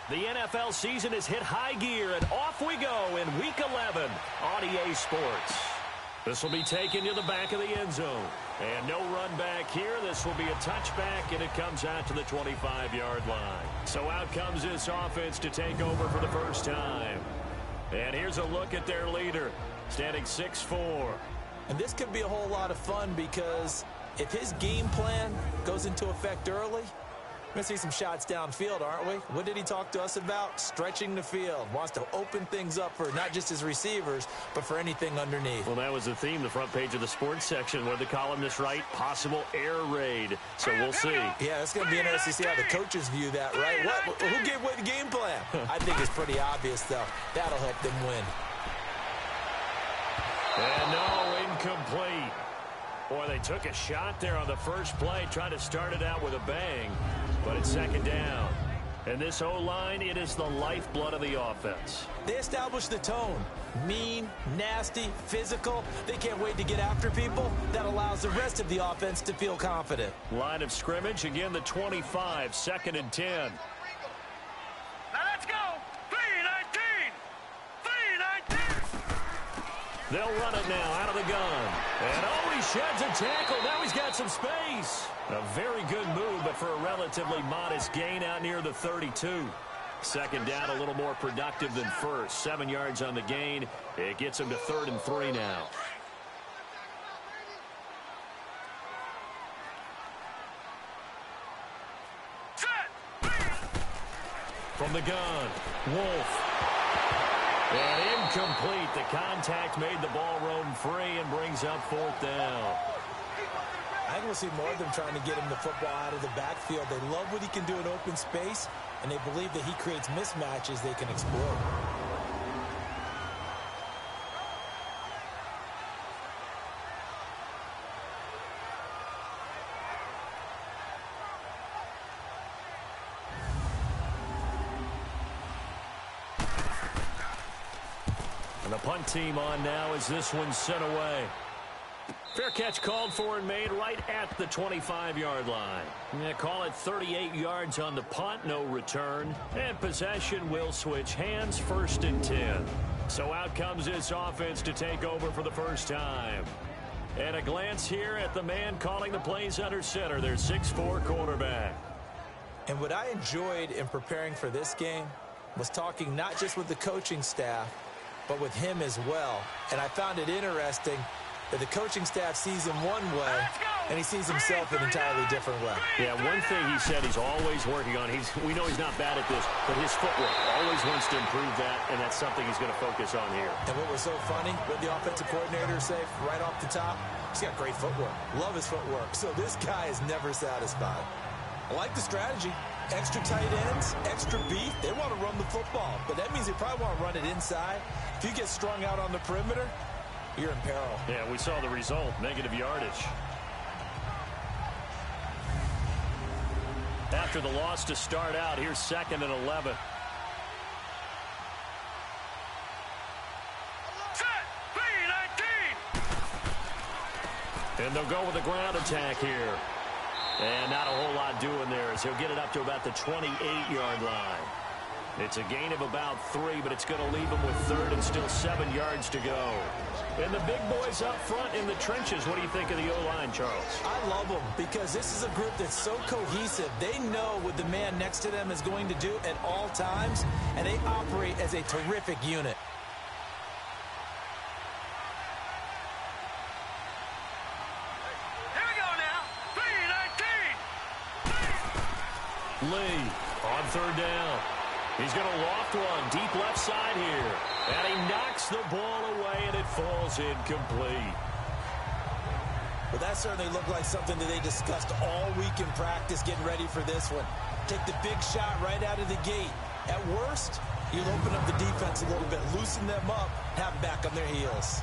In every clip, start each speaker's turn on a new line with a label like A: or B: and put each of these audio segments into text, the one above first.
A: The NFL season has hit high gear, and off we go in Week 11 on EA Sports. This will be taken to the back of the end zone. And no run back here. This will be a touchback, and it comes out to the 25-yard line. So out comes this offense to take over for the first time. And here's a look at their leader, standing 6'4".
B: And this could be a whole lot of fun because if his game plan goes into effect early, we're going to see some shots downfield, aren't we? What did he talk to us about? Stretching the field. Wants to open things up for not just his receivers, but for anything underneath.
A: Well, that was the theme, the front page of the sports section, where the columnist write possible air raid. So we'll see.
B: Yeah, it's going to be interesting to see how the coaches view that, right? Who gave away the game plan? I think it's pretty obvious, though. That'll help them win.
A: And no, incomplete. Boy, they took a shot there on the first play, trying to start it out with a bang, but it's second down. And this O-line, it is the lifeblood of the offense.
B: They established the tone. Mean, nasty, physical. They can't wait to get after people. That allows the rest of the offense to feel confident.
A: Line of scrimmage, again the 25, 2nd and 10.
C: Now let's go. 3-19. 3-19.
A: They'll run it now out of the gun. And oh, he sheds a tackle. Now he's got some space. A very good move, but for a relatively modest gain out near the 32. Second down, a little more productive than first. 7 yards on the gain. It gets him to 3rd and 3 now. From the gun, Wolf. And incomplete. The contact made the ball roam free and brings up 4th down.
B: I think we'll see more of them trying to get him the football out of the backfield. They love what he can do in open space, and they believe that he creates mismatches they can exploit.
A: And the punt team on now as this one's sent away. Fair catch called for and made right at the 25-yard line. Yeah, call it 38 yards on the punt, no return. And possession will switch hands, 1st and 10. So out comes this offense to take over for the first time. And a glance here at the man calling the plays under center, their 6'4" quarterback.
B: And what I enjoyed in preparing for this game was talking not just with the coaching staff, but with him as well. And I found it interesting that the coaching staff sees him one way, and he sees himself an entirely different way.
A: Yeah, one thing he said he's always working on, we know he's not bad at this, but his footwork, always wants to improve that, and that's something he's going to focus on here.
B: And what was so funny, what the offensive coordinator say right off the top, he's got great footwork. Love his footwork. So this guy is never satisfied. I like the strategy. Extra tight ends, extra beef. They want to run the football, but that means they probably want to run it inside. If you get strung out on the perimeter, you're in peril.
A: Yeah, we saw the result, negative yardage. After the loss to start out, here's 2nd and 11. And they'll go with a ground attack here. And not a whole lot doing there as he'll get it up to about the 28-yard line. It's a gain of about 3, but it's going to leave him with 3rd and still 7 yards to go. And the big boys up front in the trenches. What do you think of the O-line, Charles?
B: I love them because this is a group that's so cohesive. They know what the man next to them is going to do at all times, and they operate as a terrific unit.
C: Here we go now. 3-19.
A: Lee on 3rd down. He's going to loft one deep left side here. And he knocks the ball away, and it falls incomplete.
B: Well, that certainly looked like something that they discussed all week in practice getting ready for this one. Take the big shot right out of the gate. At worst, you'll open up the defense a little bit, loosen them up, have them back on their heels.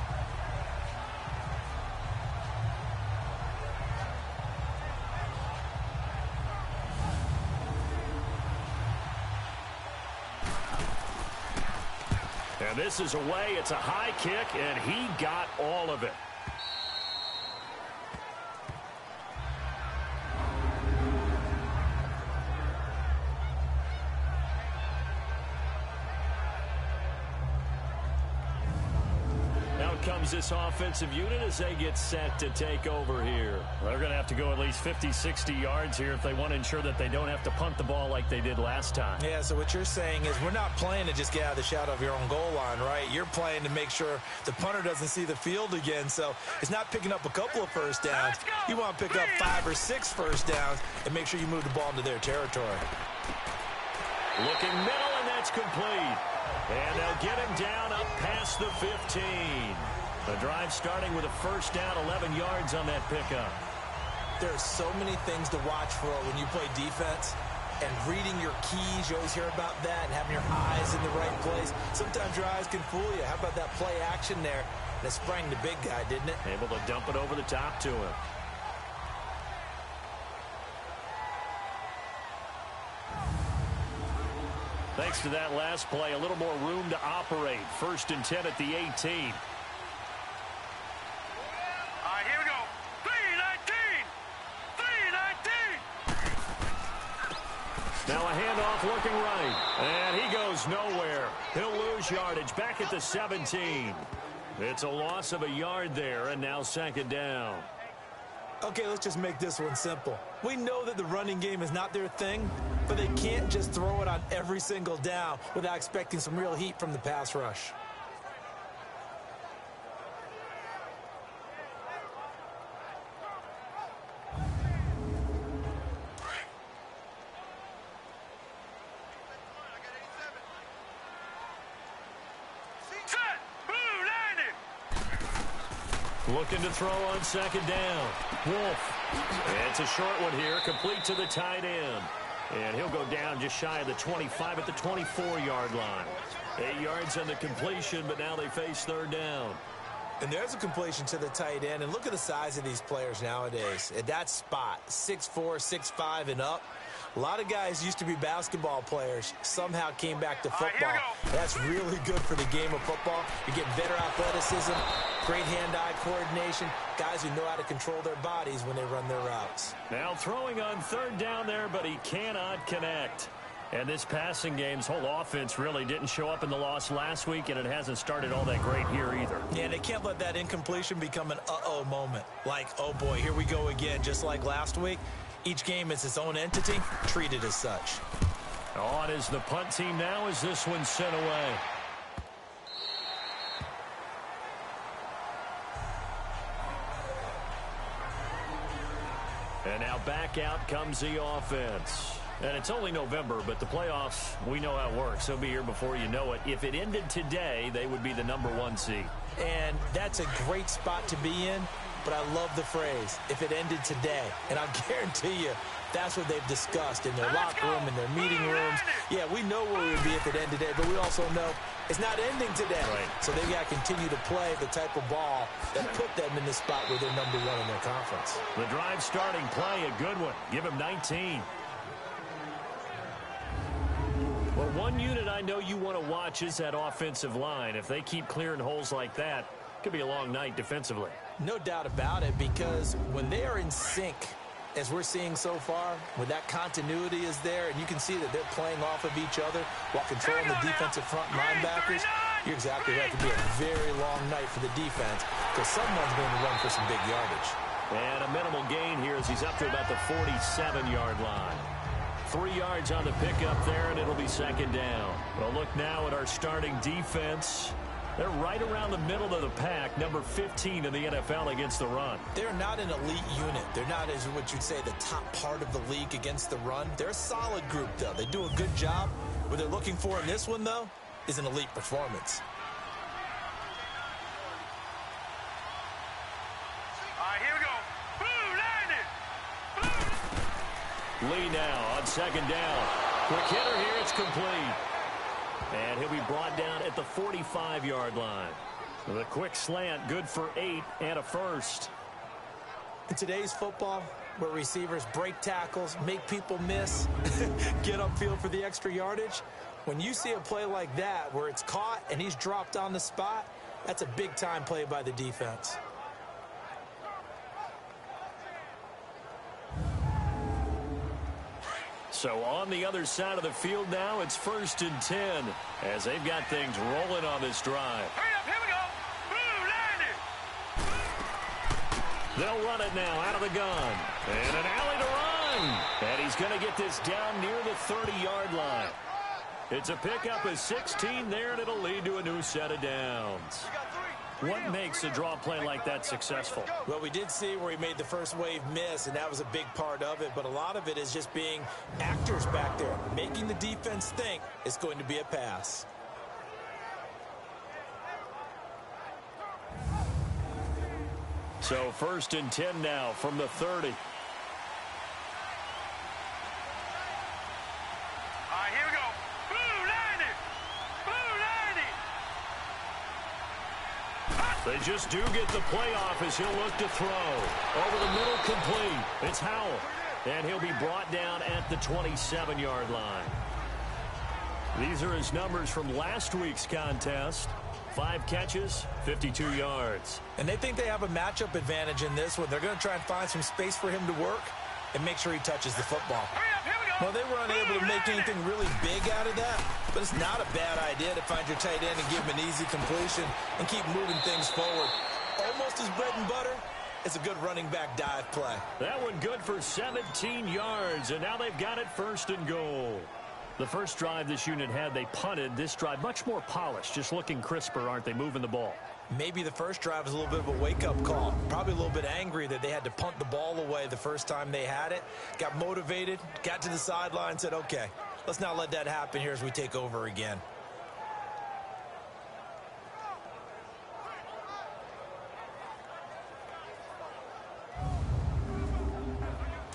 A: And this is away. It's a high kick, and he got all of it. comes this offensive unit as they get set to take over here.
D: They're going to have to go at least 50, 60 yards here if they want to ensure that they don't have to punt the ball like they did last time.
B: Yeah, so what you're saying is we're not playing to just get out of the shadow of your own goal line, right? You're playing to make sure the punter doesn't see the field again. So it's not picking up a couple of first downs. You want to pick up 5 or 6 first downs and make sure you move the ball into their territory.
A: Looking middle, and that's complete. And they'll get him down up past the 15. The drive starting with a first down, 11 yards on that pickup.
B: There's so many things to watch for when you play defense. And reading your keys, you always hear about that, and having your eyes in the right place. Sometimes your eyes can fool you. How about that play action there? And it sprang the big guy, didn't it?
A: Able to dump it over the top to him. Thanks to that last play, a little more room to operate. 1st and 10 at the 18.
C: All right, here we go. 3-19. 3-19.
A: Now a handoff looking right. And he goes nowhere. He'll lose yardage back at the 17. It's a loss of a yard there, and now 2nd down.
B: Okay, let's just make this one simple. We know that the running game is not their thing, but they can't just throw it on every single down without expecting some real heat from the pass rush.
C: Set. Blue 90.
A: Looking to throw on 2nd down. Wolf. It's a short one here, complete to the tight end. And he'll go down just shy of the 25 at the 24-yard line. 8 yards on the completion, but now they face 3rd down.
B: And there's a completion to the tight end. And look at the size of these players nowadays. At that spot, 6'4", 6'5", and up. A lot of guys used to be basketball players, somehow came back to football. That's really good for the game of football. You're getting better athleticism, great hand-eye coordination, guys who know how to control their bodies when they run their routes.
A: Now throwing on 3rd down there, but he cannot connect. And this passing game's whole offense really didn't show up in the loss last week, and it hasn't started all that great here either.
B: Yeah, they can't let that incompletion become an uh-oh moment. Like, oh boy, here we go again, just like last week. Each game is its own entity, treated as such.
A: On is the punt team now as this one's sent away. And now back out comes the offense. And it's only November, but the playoffs, we know how it works. They'll be here before you know it. If it ended today, they would be the #1 seed.
B: And that's a great spot to be in. But I love the phrase, if it ended today. And I'll guarantee you, that's what they've discussed in their locker room, in their meeting rooms. Yeah, we know where we would be if it ended today, but we also know it's not ending today.
A: Right.
B: So they've got to continue to play the type of ball that put them in the spot where they're #1 in their conference.
A: The drive starting play, a good one. Give him 19. Well, one unit I know you want to watch is that offensive line. If they keep clearing holes like that, it could be a long night defensively.
B: No doubt about it, because when they are in sync, as we're seeing so far, when that continuity is there, and you can see that they're playing off of each other while controlling the defensive front linebackers, you're exactly right. It could be a very long night for the defense, because someone's going to run for some big yardage.
A: And a minimal gain here as he's up to about the 47-yard line. 3 yards on the pickup there, and it'll be 2nd down. Well, look now at our starting defense. They're right around the middle of the pack, number 15 in the NFL against the run.
B: They're not an elite unit. They're not, as what you'd say, the top part of the league against the run. They're a solid group, though. They do a good job. What they're looking for in this one, though, is an elite performance.
C: All right, here we go. Blue 90.
A: Lee now on 2nd down. Quick hitter here, it's complete. And he'll be brought down at the 45-yard line. The quick slant, good for 8 and a first.
B: In today's football, where receivers break tackles, make people miss, get upfield for the extra yardage, when you see a play like that where it's caught and he's dropped on the spot, that's a big-time play by the defense.
A: So on the other side of the field now, it's 1st and 10 as they've got things rolling on this drive.
C: Hurry up, here we go. Blue
A: They'll run it now out of the gun. And an alley to run. And he's going to get this down near the 30-yard line. It's a pickup of 16 there, and it'll lead to a new set of downs. What makes a draw play like that successful?
B: Well, we did see where he made the first wave miss, and that was a big part of it. But a lot of it is just being actors back there, making the defense think it's going to be a pass.
A: So 1st and 10 now from the 30.
C: Here we go. Blue 90. Blue 90.
A: They just do get the playoff as he'll look to throw. Over the middle, complete. It's Howell. And he'll be brought down at the 27-yard line. These are his numbers from last week's contest. 5 catches, 52 yards.
B: And they think they have a matchup advantage in this one. They're going to try and find some space for him to work and make sure he touches the football. Well, they were unable to make anything really big out of that, but it's not a bad idea to find your tight end and give him an easy completion and keep moving things forward. Almost his bread and butter. It's a good running back dive play.
A: That one good for 17 yards, and now they've got it 1st and goal. The first drive this unit had, they punted. This drive, much more polished, just looking crisper, aren't they, moving the ball?
B: Maybe the first drive was a little bit of a wake-up call. Probably a little bit angry that they had to punt the ball away the first time they had it. Got motivated, got to the sideline, said, okay, let's not let that happen here as we take over again.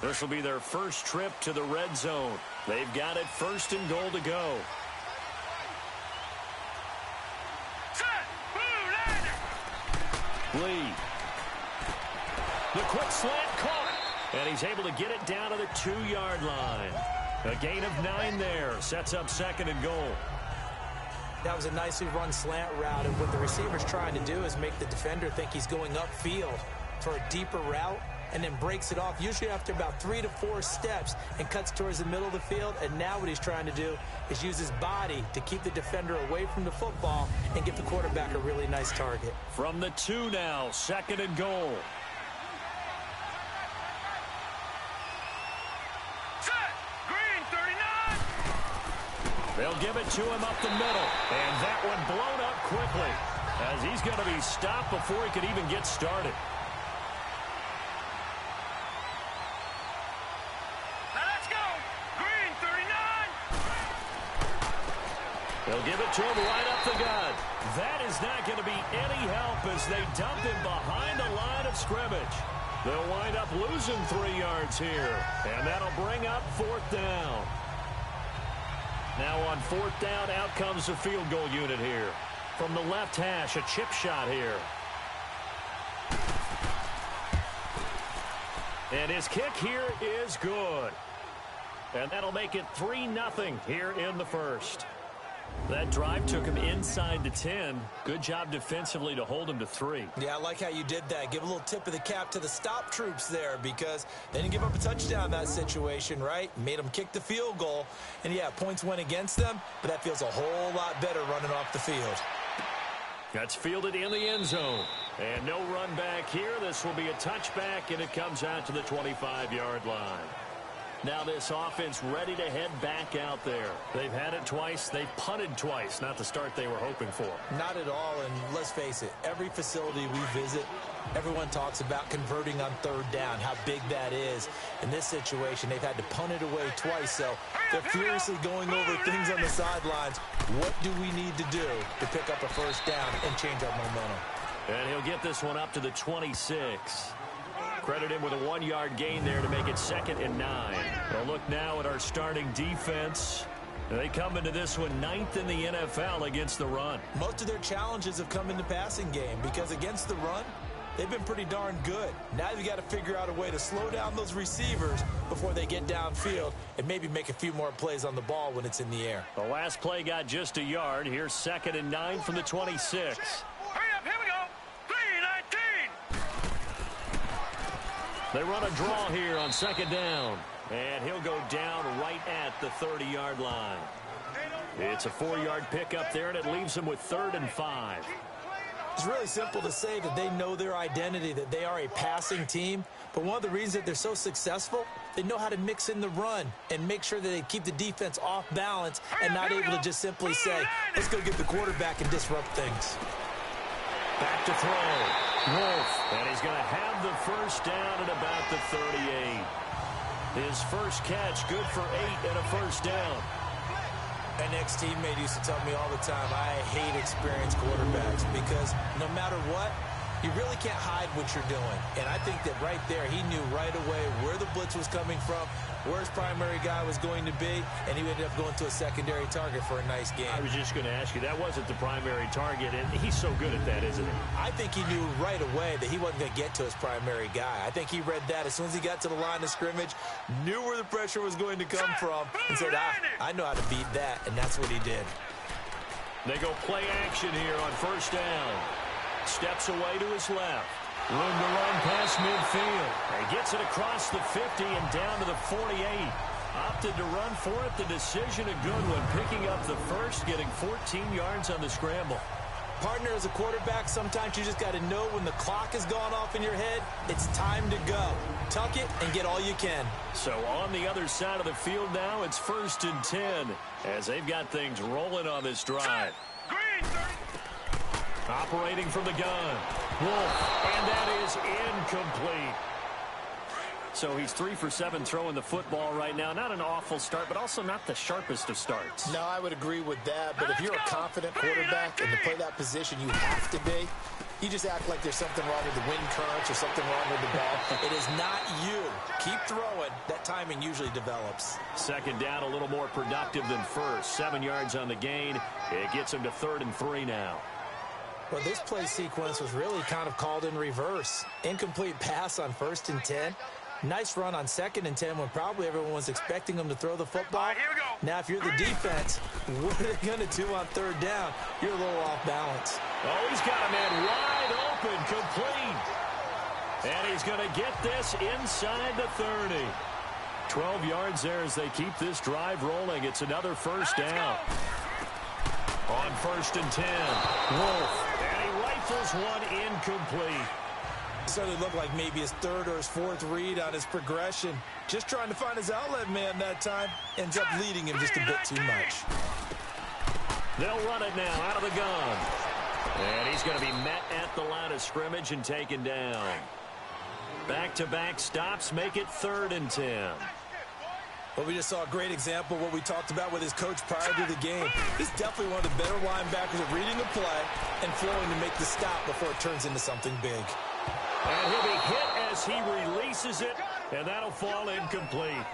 A: This will be their first trip to the red zone. They've got it 1st and goal to go.
C: Set. Blue 90.
A: Lee. The quick slant caught. And he's able to get it down to the 2-yard line. A gain of 9 there. Sets up 2nd and goal.
B: That was a nicely run slant route. And what the receiver's trying to do is make the defender think he's going upfield for a deeper route, and then breaks it off, usually after about 3 to 4 steps, and cuts towards the middle of the field. And now what he's trying to do is use his body to keep the defender away from the football and give the quarterback a really nice target.
A: From the 2 now, 2nd and goal.
C: Set. Green 39.
A: They'll give it to him up the middle. And that one blown up quickly, as he's going to be stopped before he could even get started. They'll give it to him right up the gut. That is not going to be any help as they dump him behind the line of scrimmage. They'll wind up losing 3 yards here, and that'll bring up 4th down. Now on 4th down, out comes the field goal unit here. From the left hash, a chip shot here. And his kick here is good. And that'll make it 3-0 here in the first. That drive took him inside the 10. Good job defensively to hold him to 3.
B: Yeah, I like how you did that. Give a little tip of the cap to the stop troops there, because they didn't give up a touchdown in that situation, right? Made them kick the field goal. And, yeah, points went against them, but that feels a whole lot better running off the field.
A: That's fielded in the end zone. And no run back here. This will be a touchback, and it comes out to the 25-yard line. Now this offense ready to head back out there. They've had it twice. They've punted twice. Not the start they were hoping for.
B: Not at all, and let's face it, every facility we visit, everyone talks about converting on 3rd down, how big that is. In this situation, they've had to punt it away twice, so they're furiously going over things on the sidelines. What do we need to do to pick up a 1st down and change our momentum?
A: And he'll get this one up to the 26. Credit him with a 1-yard gain there to make it 2nd and 9. Well, look now at our starting defense. They come into this one 9th in the NFL against the run.
B: Most of their challenges have come in the passing game, because against the run, they've been pretty darn good. Now you've got to figure out a way to slow down those receivers before they get downfield and maybe make a few more plays on the ball when it's in the air.
A: The last play got just a yard. Here's 2nd and 9 from the 26. They run a draw here on 2nd down. And he'll go down right at the 30-yard line. It's a 4-yard pickup there, and it leaves him with 3rd and 5.
B: It's really simple to say that they know their identity, that they are a passing team. But one of the reasons that they're so successful, they know how to mix in the run and make sure that they keep the defense off balance and not able to just simply say, let's go get the quarterback and disrupt things.
A: Back to throw. Wolf. And he's going to have the first down at about the 38. His first catch, good for 8 and a first down.
B: An ex-teammate used to tell me all the time, I hate experienced quarterbacks because no matter what, you really can't hide what you're doing. And I think that right there, he knew right away where the blitz was coming from, where his primary guy was going to be, and he ended up going to a secondary target for a nice game.
A: I was just going to ask you, that wasn't the primary target, and he's so good at that, isn't he?
B: I think he knew right away that he wasn't going to get to his primary guy. I think he read that as soon as he got to the line of scrimmage, knew where the pressure was going to come from, and said, I know how to beat that, and that's what he did.
A: They go play action here on first down. Steps away to his left. Room to run past midfield. And gets it across the 50 and down to the 48. Opted to run for it. The decision a good one. Picking up the first, getting 14 yards on the scramble.
B: Partner, as a quarterback, sometimes you just got to know when the clock has gone off in your head, it's time to go. Tuck it and get all you can.
A: So on the other side of the field now, it's 1st and 10 as they've got things rolling on this drive. Operating from the gun. Wolf, and that is incomplete. So he's 3 for 7 throwing the football right now. Not an awful start, but also not the sharpest of starts.
E: No, I would agree with that. But if you're a confident quarterback and to play that position you have to be, you just act like there's something wrong with the wind currents or something wrong with the ball.
B: It is not you. Keep throwing. That timing usually develops.
A: Second down, a little more productive than first. 7 yards on the gain. It gets him to 3rd and 3 now.
B: Well, this play sequence was really kind of called in reverse. Incomplete pass on 1st and 10. Nice run on 2nd and 10 when probably everyone was expecting him to throw the football.
C: All right, here we go.
B: Now, if you're the defense, what are they going to do on 3rd down? You're a little off balance.
A: Oh, he's got a man wide open, complete. And he's going to get this inside the 30. 12 yards there as they keep this drive rolling. It's another first down. On 1st and 10, Wolf. And he rifles one incomplete.
B: Certainly looked like maybe his 3rd or his 4th read on his progression. Just trying to find his outlet man that time. Ends up leading him just a bit too much.
A: They'll run it now out of the gun. And he's going to be met at the line of scrimmage and taken down. Back-to-back stops make it 3rd and 10.
B: Well, we just saw a great example of what we talked about with his coach prior to the game. He's definitely one of the better linebackers at reading the play and flowing to make the stop before it turns into something big.
A: And he'll be hit as he releases it, and that'll fall incomplete.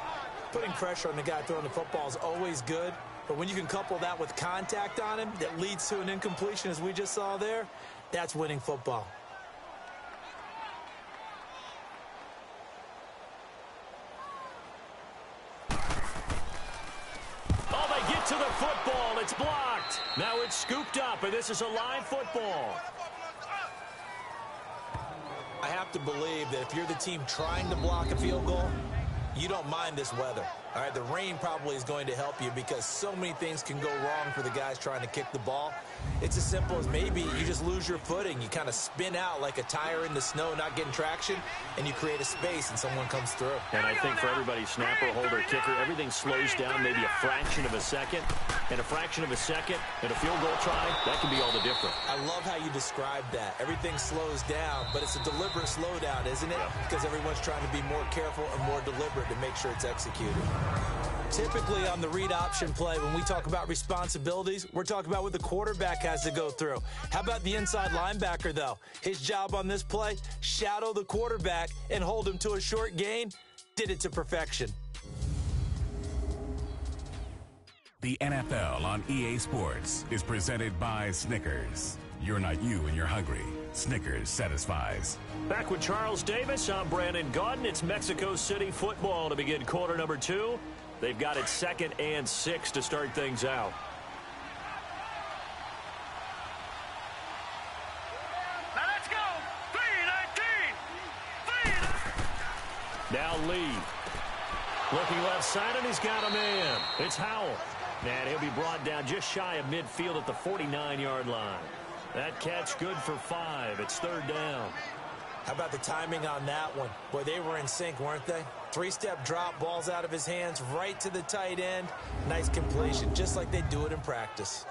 B: Putting pressure on the guy throwing the football is always good, but when you can couple that with contact on him that leads to an incompletion, as we just saw there, that's winning football.
A: To the football, it's blocked. Now it's scooped up, and this is a live football.
B: I have to believe that if you're the team trying to block a field goal, you don't mind this weather. All right, the rain probably is going to help you because so many things can go wrong for the guys trying to kick the ball. It's as simple as maybe you just lose your footing. You kind of spin out like a tire in the snow, not getting traction, and you create a space and someone comes through.
A: And I think for everybody, snapper, holder, kicker, everything slows down maybe a fraction of a second. And a fraction of a second and a field goal try, that can be all the difference.
B: I love how you described that. Everything slows down, but it's a deliberate slowdown, isn't it?
A: Yeah.
B: Because everyone's trying to be more careful and more deliberate to make sure it's executed. Typically on the read option play, when we talk about responsibilities, we're talking about what the quarterback has to go through. How about the inside linebacker, though? His job on this play, shadow the quarterback and hold him to a short gain. Did it to perfection.
F: The NFL on EA Sports is presented by Snickers. You're not you when you're hungry. Snickers satisfies.
A: Back with Charles Davis, I'm Brandon Gaudin. It's Mexico City football to begin quarter number 2. They've got it 2nd and 6 to start things out.
C: Now let's go. 3-19.
A: Now Lee. Looking left side, and he's got a man. It's Howell. And he'll be brought down just shy of midfield at the 49-yard line. That catch good for 5. It's 3rd down.
B: How about the timing on that one? Boy, they were in sync, weren't they? 3-step drop, ball's out of his hands, right to the tight end. Nice completion, just like they do it in practice.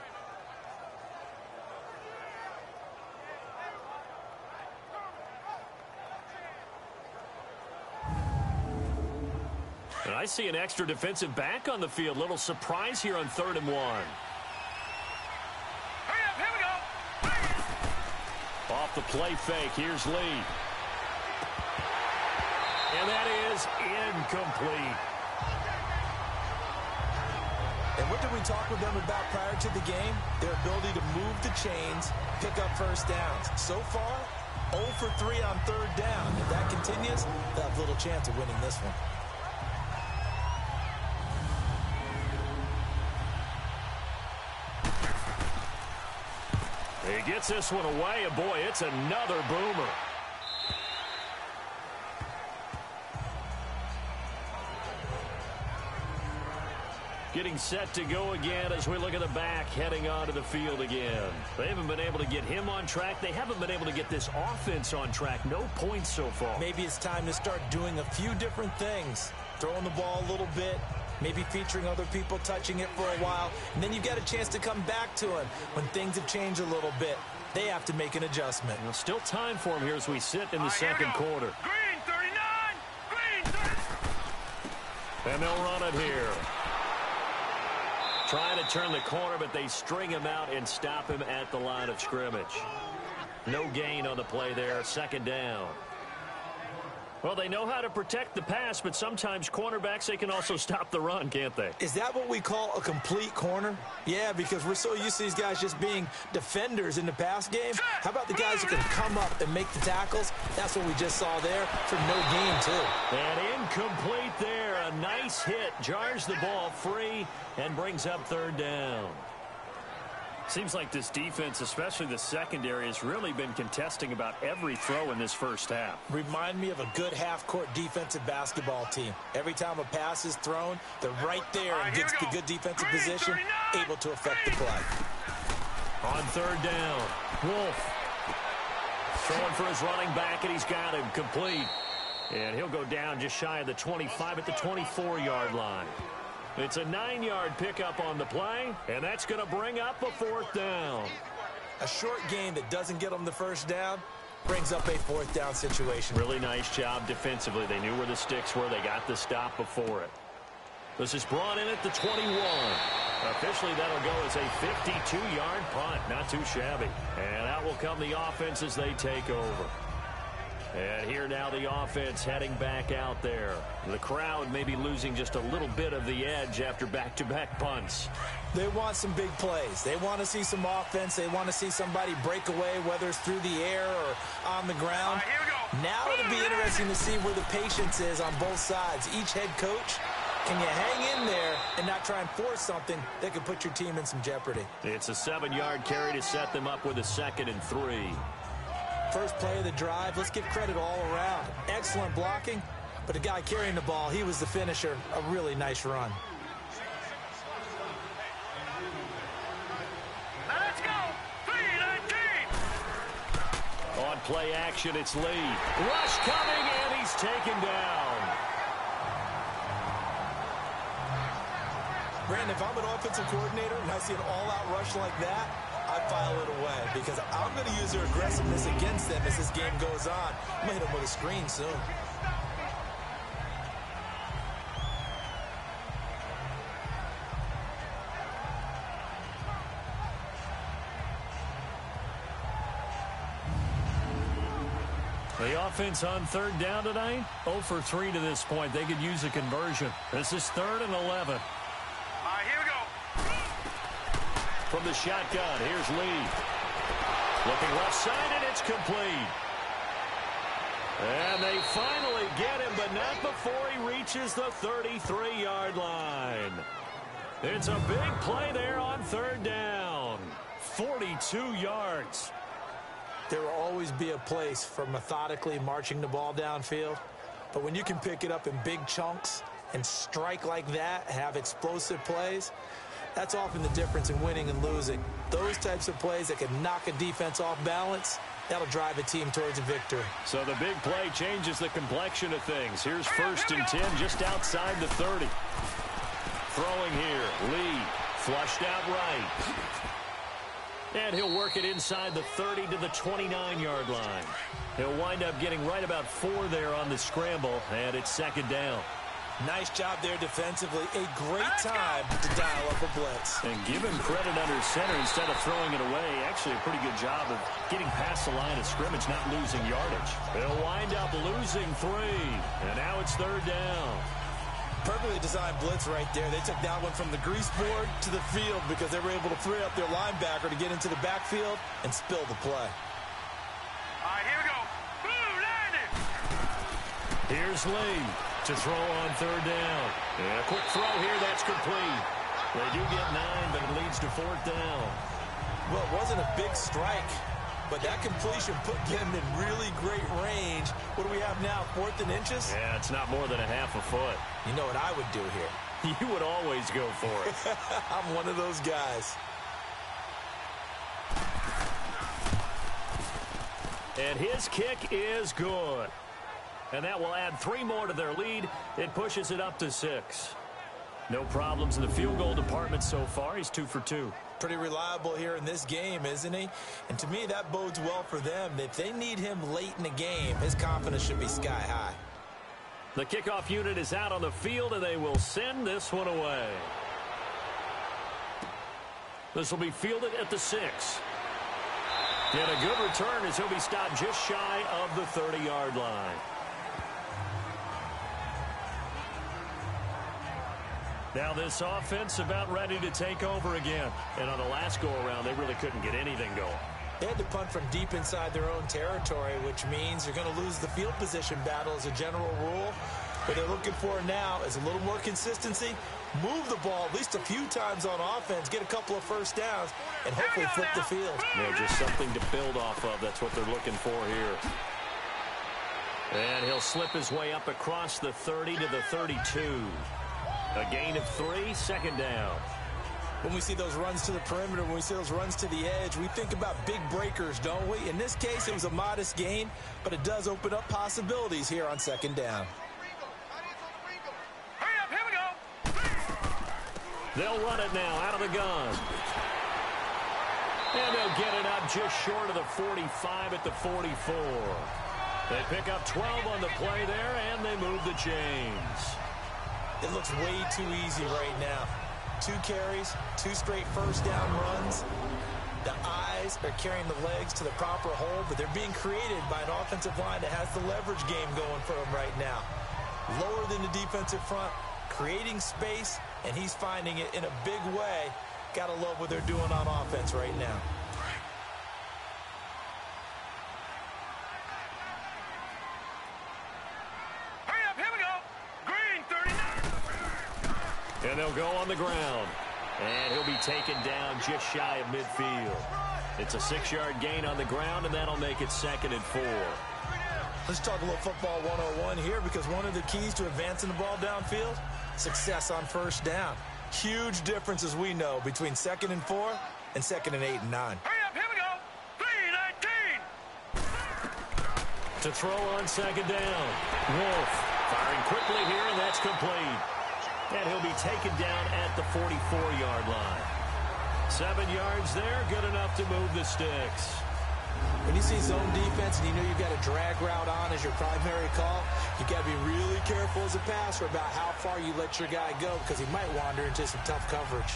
A: And I see an extra defensive back on the field. Little surprise here on 3rd and 1.
C: Hurry up, here we go.
A: Off the play fake, here's Lee. And that is incomplete.
B: And what did we talk with them about prior to the game? Their ability to move the chains, pick up first downs. So far, 0 for 3 on 3rd down. If that continues, they'll have little chance of winning this one.
A: He gets this one away, and boy, it's another boomer. Getting set to go again as we look at the back heading onto the field again. They haven't been able to get him on track. They haven't been able to get this offense on track. No points so far.
B: Maybe it's time to start doing a few different things. Throwing the ball a little bit, maybe featuring other people touching it for a while, and then you've got a chance to come back to him when things have changed a little bit. They have to make an adjustment.
A: Well, still time for him here as we sit in the second quarter.
C: Green 39, green 30.
A: And they'll run it here. Trying to turn the corner, but they string him out and stop him at the line of scrimmage. No gain on the play there. 2nd down. Well, they know how to protect the pass, but sometimes cornerbacks, they can also stop the run, can't they?
B: Is that what we call a complete corner? Yeah, because we're so used to these guys just being defenders in the pass game. How about the guys who can come up and make the tackles? That's what we just saw there for no gain, too.
A: And incomplete there. A nice hit. Jars the ball free and brings up 3rd down. Seems like this defense, especially the secondary, has really been contesting about every throw in this first half.
B: Remind me of a good half-court defensive basketball team. Every time a pass is thrown, they're right there and gets the good defensive position, able to affect the play.
A: On 3rd down, Wolf throwing for his running back, and he's got him complete. And he'll go down just shy of the 25 at the 24-yard line. It's a 9-yard pickup on the play, and that's going to bring up a 4th down.
B: A short gain that doesn't get them the first down brings up a 4th down situation.
A: Really nice job defensively. They knew where the sticks were. They got the stop before it. This is brought in at the 21. Officially, that'll go as a 52-yard punt. Not too shabby. And out will come the offense as they take over. And here now the offense heading back out there. The crowd may be losing just a little bit of the edge after back-to-back punts.
B: They want some big plays. They want to see some offense. They want to see somebody break away, whether it's through the air or on the ground.
C: Here we go.
B: Now it'll be interesting to see where the patience is on both sides. Each head coach, can you hang in there and not try and force something that could put your team in some jeopardy?
A: It's a 7-yard carry to set them up with a 2nd and 3.
B: First play of the drive, let's give credit all around. Excellent blocking, but the guy carrying the ball, he was the finisher. A really nice run.
C: Let's go. 3-19.
A: On play action, it's Lee. Rush coming, and he's taken down.
B: Brandon, if I'm an offensive coordinator and I see an all-out rush like that, I'd file it away because I'm going to use their aggressiveness against them as this game goes on. I'm going to hit them with a screen soon.
A: The offense on 3rd down tonight, 0 for 3 to this point. They could use a conversion. This is 3rd and 11.
C: Here we go.
A: From the shotgun, here's Lee. Looking left side, and it's complete. And they finally get him, but not before he reaches the 33-yard line. It's a big play there on 3rd down. 42 yards.
B: There will always be a place for methodically marching the ball downfield. But when you can pick it up in big chunks and strike like that, have explosive plays, That's often the difference in winning and losing. Those types of plays that can knock a defense off balance, that'll drive a team towards a victory.
D: So the big play changes the complexion of things. Here's 1st and 10 just outside the 30. Throwing here, Lee, flushed out right. And he'll work it inside the 30 to the 29-yard line. He'll wind up getting right about 4 there on the scramble, and it's 2nd down.
B: Nice job there defensively. A great time to dial up a blitz.
D: And give him credit under center instead of throwing it away. Actually a pretty good job of getting past the line of scrimmage, not losing yardage. They'll wind up losing 3, and now it's 3rd down.
B: Perfectly designed blitz right there. They took that one from the grease board to the field because they were able to free up their linebacker to get into the backfield and spill the play.
C: All right, here we go. Blue landed.
D: Here's Lee to throw on 3rd down. And a quick throw here, that's complete. They do get 9, but it leads to 4th down.
B: Well, it wasn't a big strike, but that completion put them in really great range. What do we have now, 4th and inches?
D: Yeah, it's not more than a half a foot.
B: You know what I would do here?
D: You would always go for it.
B: I'm one of those guys.
D: And his kick is good. And that will add 3 more to their lead. It pushes it up to 6. No problems in the field goal department so far. He's 2 for 2.
B: Pretty reliable here in this game, isn't he? And to me, that bodes well for them. If they need him late in the game, his confidence should be sky high.
D: The kickoff unit is out on the field, and they will send this one away. This will be fielded at the 6. And a good return as he'll be stopped just shy of the 30-yard line. Now this offense about ready to take over again. And on the last go-around, they really couldn't get anything going.
B: They had to punt from deep inside their own territory, which means you're going to lose the field position battle as a general rule. What they're looking for now is a little more consistency, move the ball at least a few times on offense, get a couple of 1st downs, and hopefully flip the field.
D: Yeah, just something to build off of. That's what they're looking for here. And he'll slip his way up across the 30 to the 32. A gain of 3, 2nd down.
B: When we see those runs to the perimeter, when we see those runs to the edge, we think about big breakers, don't we? In this case, it was a modest gain, but it does open up possibilities here on 2nd down.
C: Hurry up, here we go.
D: They'll run it now out of the gun. And they'll get it up just short of the 45 at the 44. They pick up 12 on the play there, and they move the chains.
B: It looks way too easy right now. 2 carries, 2 straight 1st down runs. The eyes are carrying the legs to the proper hole, but they're being created by an offensive line that has the leverage game going for them right now. Lower than the defensive front, creating space, and he's finding it in a big way. Gotta love what they're doing on offense right now.
D: And they'll go on the ground. And he'll be taken down just shy of midfield. It's a 6-yard gain on the ground, and that'll make it 2nd and 4.
B: Let's talk a little football 101 here, because one of the keys to advancing the ball downfield, success on 1st down. Huge difference, as we know, between 2nd and 4 and 2nd and 8 and 9.
C: Hurry up, here we go. 3-19.
D: To throw on 2nd down. Wolf firing quickly here, and that's complete. And he'll be taken down at the 44-yard line. 7 yards there, good enough to move the sticks.
B: When you see zone defense and you know you've got a drag route on as your primary call, you got to be really careful as a passer about how far you let your guy go, because he might wander into some tough coverage.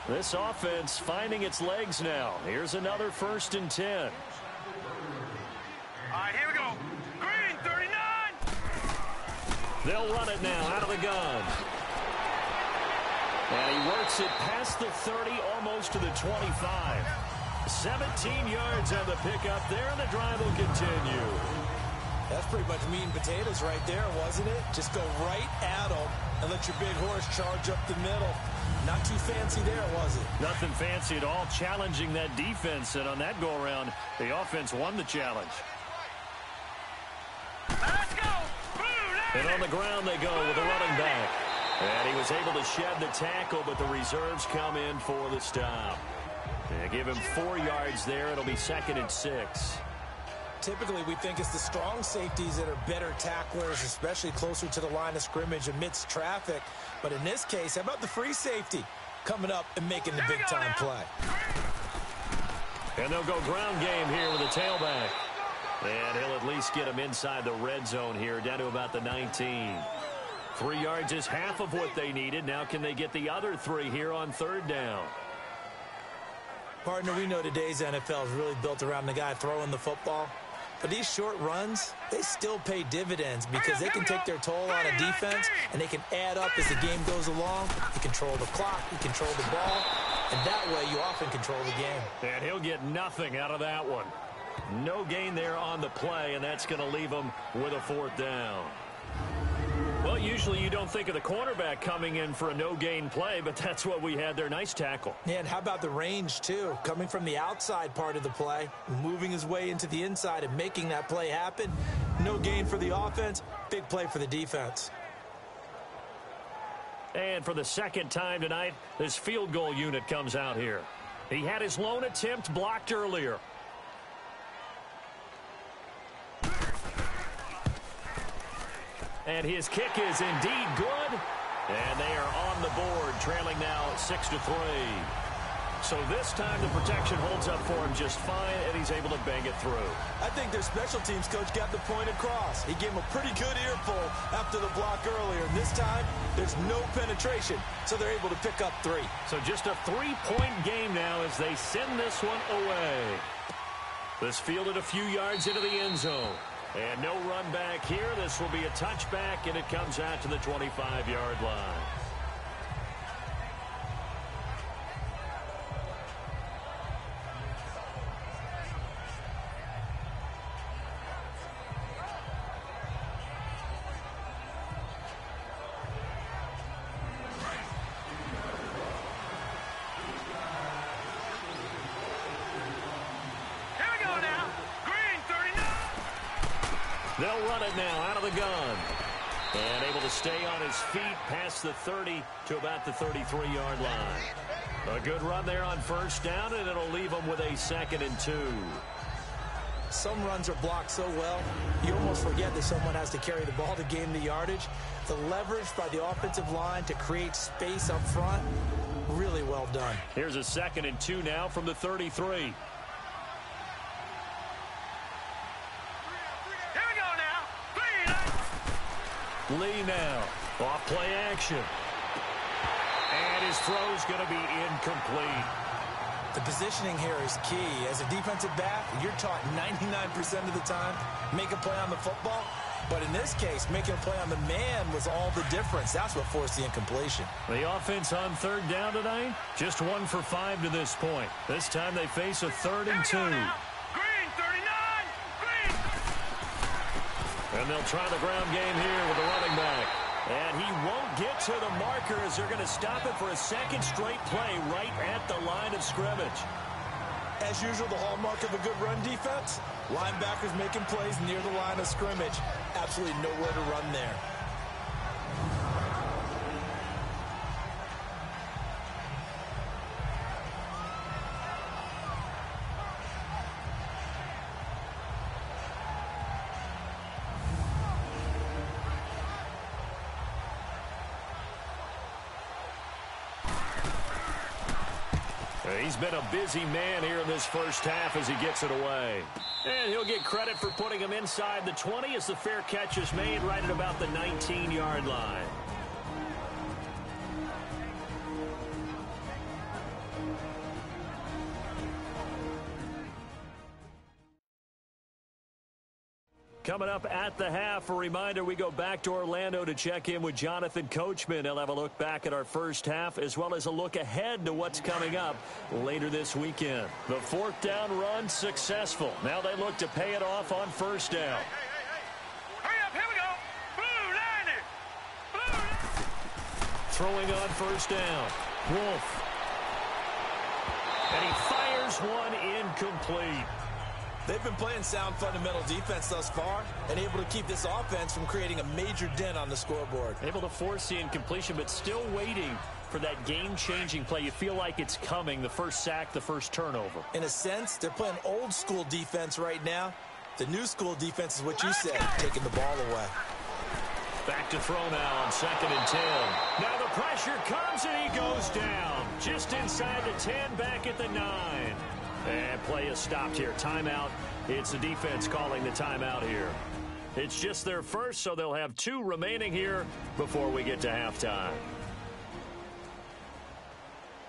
D: This offense finding its legs now. Here's another 1st and 10.
C: All right, here we go. Green, 39.
D: They'll run it now out of the gun. And he works it past the 30, almost to the 25. 17 yards on the pickup there, and the drive will continue.
B: That's pretty much meat and potatoes right there, wasn't it? Just go right at them and let your big horse charge up the middle. Not too fancy there, was it?
A: Nothing fancy at all, challenging that defense, and on that go-around, the offense won the challenge.
C: Let's go.
A: And on the ground they go with a running back. And he was able to shed the tackle, but the reserves come in for the stop. They give him 4 yards there. It'll be 2nd and 6.
B: Typically, we think it's the strong safeties that are better tacklers, especially closer to the line of scrimmage amidst traffic. But in this case, how about the free safety coming up and making the big-time play?
A: And they'll go ground game here with a tailback. And he'll at least get him inside the red zone here, down to about the 19. 3 yards is half of what they needed. Now can they get the other 3 here on 3rd down?
B: Partner, we know today's NFL is really built around the guy throwing the football. But these short runs, they still pay dividends because they can take their toll on a defense, and they can add up as the game goes along. You control the clock, you control the ball, and that way you often control the game.
A: And he'll get nothing out of that one. No gain there on the play, and that's going to leave him with a 4th down. Well, usually you don't think of the cornerback coming in for a no-gain play, but that's what we had there. Nice tackle.
B: Yeah, and how about the range, too? Coming from the outside part of the play, moving his way into the inside and making that play happen. No gain for the offense, big play for the defense.
A: And for the 2nd time tonight, this field goal unit comes out here. He had his lone attempt blocked earlier. And his kick is indeed good. And they are on the board, trailing now 6-3. So this time the protection holds up for him just fine, and he's able to bang it through.
B: I think their special teams coach got the point across. He gave him a pretty good earful after the block earlier. And this time, there's no penetration, so they're able to pick up 3.
A: So just a 3-point game now as they send this one away. This fielded a few yards into the end zone. And no run back here. This will be a touchback, and it comes out to the 25-yard line. They'll run it now out of the gun. And able to stay on his feet past the 30 to about the 33-yard line. A good run there on 1st down, and it'll leave him with a 2nd and 2.
B: Some runs are blocked so well, you almost forget that someone has to carry the ball to gain the yardage. The leverage by the offensive line to create space up front, really well done.
A: Here's a 2nd and 2 now from the 33. Lee now, off play action. And his throw's going to be incomplete.
B: The positioning here is key. As a defensive back, you're taught 99% of the time, make a play on the football. But in this case, making a play on the man was all the difference. That's what forced the incompletion.
A: The offense on 3rd down tonight, just 1 for 5 to this point. This time they face a 3rd and 2. And they'll try the ground game here with the running back. And he won't get to the marker as they're going to stop it for a 2nd straight play right at the line of scrimmage.
B: As usual, the hallmark of a good run defense, linebackers making plays near the line of scrimmage. Absolutely nowhere to run there.
A: He's been a busy man here in this 1st half as he gets it away. And he'll get credit for putting him inside the 20 as the fair catch is made right at about the 19-yard line. Coming up at the half, a reminder, we go back to Orlando to check in with Jonathan Coachman. He'll have a look back at our 1st half as well as a look ahead to what's coming up later this weekend. The 4th down run successful. Now they look to pay it off on 1st down.
C: Hurry up, here we go. Blue 90. Blue.
A: Throwing on 1st down. Wolf. And he fires one incomplete.
B: They've been playing sound fundamental defense thus far and able to keep this offense from creating a major dent on the scoreboard.
A: Able to force the incompletion, but still waiting for that game-changing play. You feel like it's coming, the first sack, the first turnover.
B: In a sense, they're playing old-school defense right now. The new-school defense is what you said, taking the ball away.
A: Back to throw now on 2nd and 10. Now the pressure comes and he goes down. Just inside the 10, back at the 9. And play is stopped here. Timeout. It's the defense calling the timeout here. It's just their first, so they'll have 2 remaining here before we get to halftime.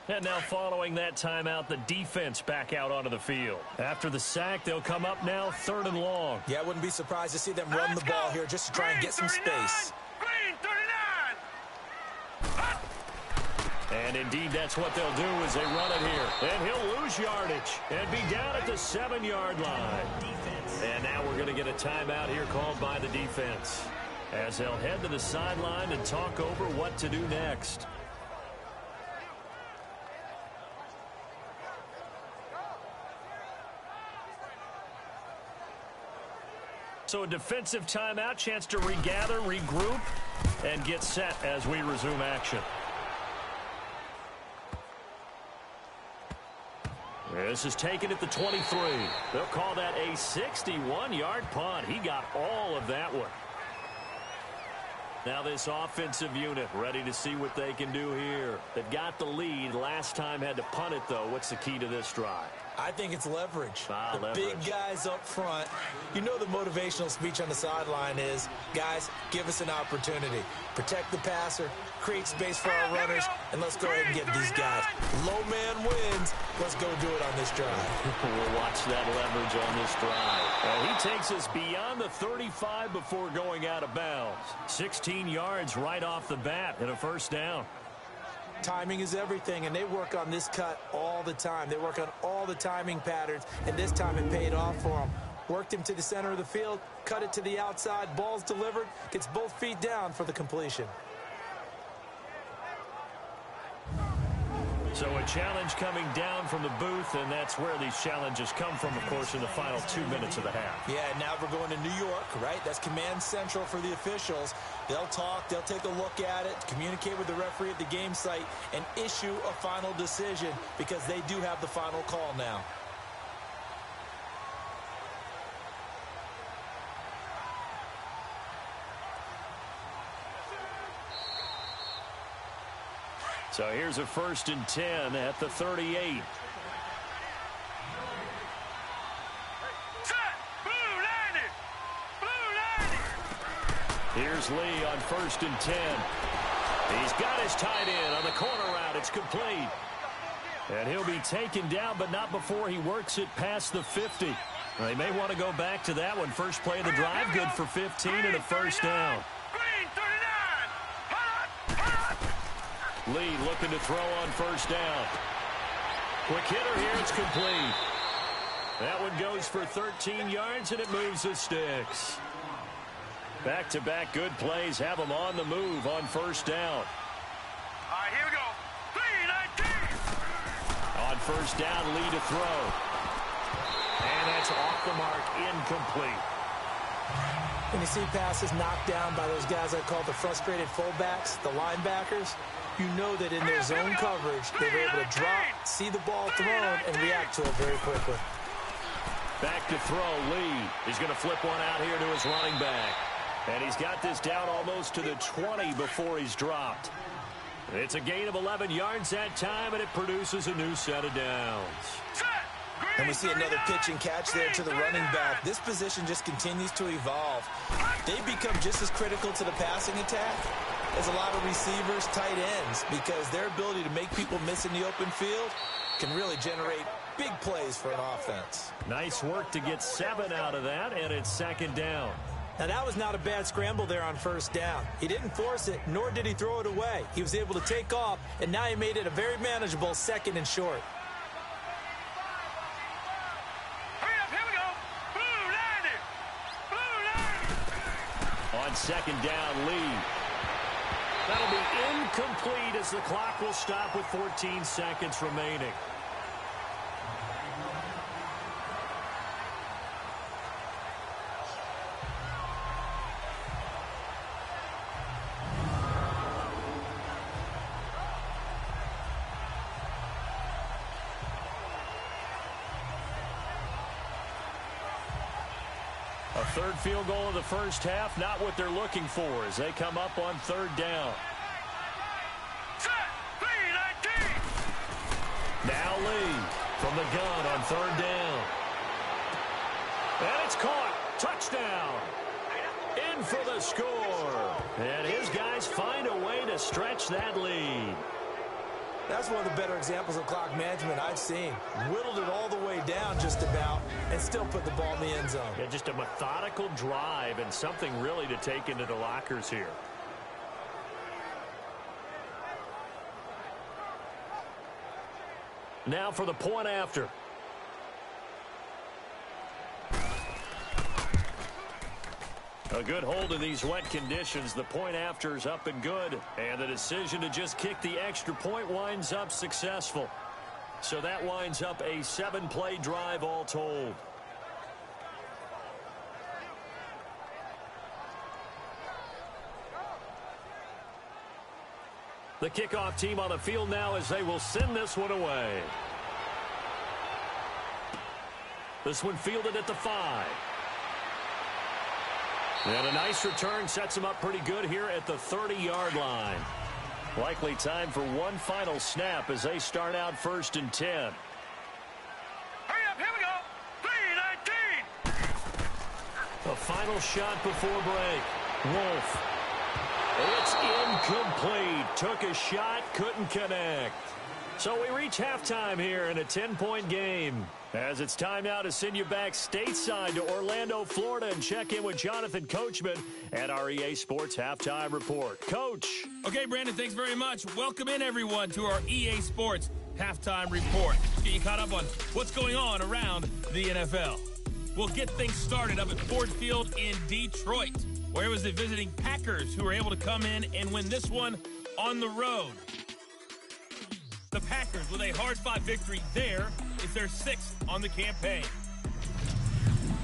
A: And now following that timeout, the defense back out onto the field. After the sack, they'll come up now 3rd and long.
B: Yeah, I wouldn't be surprised to see them run the ball here just to try and get some space.
C: Green 39.
A: And indeed, that's what they'll do as they run it here. And he'll lose yardage and be down at the 7-yard line. And now we're going to get a timeout here called by the defense, as they'll head to the sideline and talk over what to do next. So a defensive timeout, chance to regather, regroup, and get set as we resume action. This is taken at the 23. They'll call that a 61-yard punt. He got all of that one. Now this offensive unit ready to see what they can do here. They've got the lead. Last time had to punt it, though. What's the key to this drive?
B: I think it's leverage.
A: Leverage.
B: Big guys up front. You know the motivational speech on the sideline is, guys, give us an opportunity. Protect the passer, create space for our runners, and let's go ahead and get these guys. Low man wins. Let's go do it on this drive.
A: We'll watch that leverage on this drive. And he takes us beyond the 35 before going out of bounds. 16 yards right off the bat and a first down.
B: Timing is everything, and they work on this cut all the time. They work on all the timing patterns, and this time it paid off for them. Worked him to the center of the field, cut it to the outside, ball's delivered, gets both feet down for the completion.
A: So a challenge coming down from the booth, and that's where these challenges come from, of course, in the final 2 minutes of the half.
B: Yeah, now we're going to New York, right? That's command central for the officials. They'll talk, they'll take a look at it, communicate with the referee at the game site, and issue a final decision because they do have the final call now.
A: So here's a 1st and 10 at the 38. Here's Lee on 1st and 10. He's got his tight end on the corner route. It's complete. And he'll be taken down, but not before he works it past the 50. They may want to go back to that one. First play of the drive, good for 15 and a first down. Lee looking to throw on 1st down. Quick hitter here, it's complete. That one goes for 13 yards, and it moves the sticks. Back-to-back good plays have them on the move on 1st down.
C: All right, here we go. 3-19.
A: On 1st down, Lee to throw. And that's off the mark, incomplete.
B: When you see passes knocked down by those guys I call the frustrated fullbacks, the linebackers, you know that in their zone coverage, they were able to drop, see the ball thrown, and react to it very quickly.
A: Back to throw, Lee. He's going to flip one out here to his running back. And he's got this down almost to the 20 before he's dropped. It's a gain of 11 yards that time, and it produces a new set of downs.
B: And we see another pitch and catch there to the running back. This position just continues to evolve. They become just as critical to the passing attack as a lot of receivers, tight ends, because their ability to make people miss in the open field can really generate big plays for an offense.
A: Nice work to get 7 out of that, and it's 2nd down.
B: Now, that was not a bad scramble there on 1st down. He didn't force it, nor did he throw it away. He was able to take off, and now he made it a very manageable 2nd and short.
A: On 2nd down, Lee. That'll be incomplete as the clock will stop with 14 seconds remaining. A third field goal of the first half, not what they're looking for as they come up on third down. Now Lee from the gun on third down. And it's caught. Touchdown. In for the score. And his guys find a way to stretch that lead.
B: That's one of the better examples of clock management I've seen. Whittled it all the way down just about and still put the ball in the end zone.
A: Yeah, just a methodical drive and something really to take into the lockers here. Now for the point after. A good hold in these wet conditions. The point after is up and good. And the decision to just kick the extra point winds up successful. So that winds up a 7-play drive all told. The kickoff team on the field now as they will send this one away. This one fielded at the 5. And a nice return sets them up pretty good here at the 30-yard line. Likely time for one final snap as they start out 1st and 10.
C: Hurry up, here we go. 3-19.
A: A final shot before break. Wolf. It's incomplete. Took a shot, couldn't connect. So we reach halftime here in a 10-point game. As it's time now to send you back stateside to Orlando, Florida, and check in with Jonathan Coachman at our EA Sports Halftime Report. Coach.
G: Okay, Brandon, thanks very much. Welcome in, everyone, to our EA Sports Halftime Report. Let's get you caught up on what's going on around the NFL. We'll get things started up at Ford Field in Detroit, where it was the visiting Packers who were able to come in and win this one on the road. The Packers, with a hard-fought victory there, is their 6th on the campaign.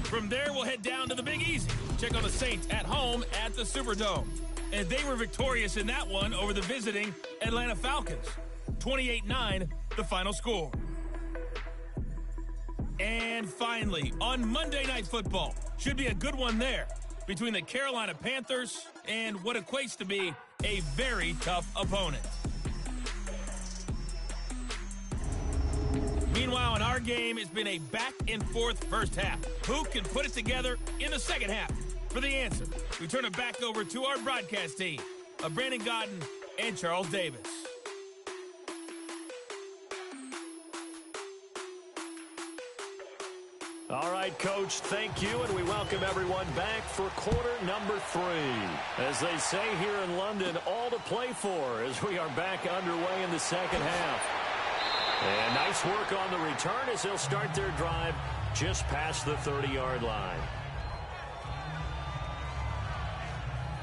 G: From there, we'll head down to the Big Easy. Check on the Saints at home at the Superdome. And they were victorious in that one over the visiting Atlanta Falcons. 28-9, the final score. And finally, on Monday Night Football, should be a good one there, between the Carolina Panthers and what equates to be a very tough opponent. Meanwhile, in our game, it's been a back-and-forth first half. Who can put it together in the second half? For the answer, we turn it back over to our broadcast team of Brandon Godden and Charles Davis.
A: All right, Coach, thank you, and we welcome everyone back for quarter number 3. As they say here in London, all to play for as we are back underway in the second half. And nice work on the return as they'll start their drive just past the 30-yard line.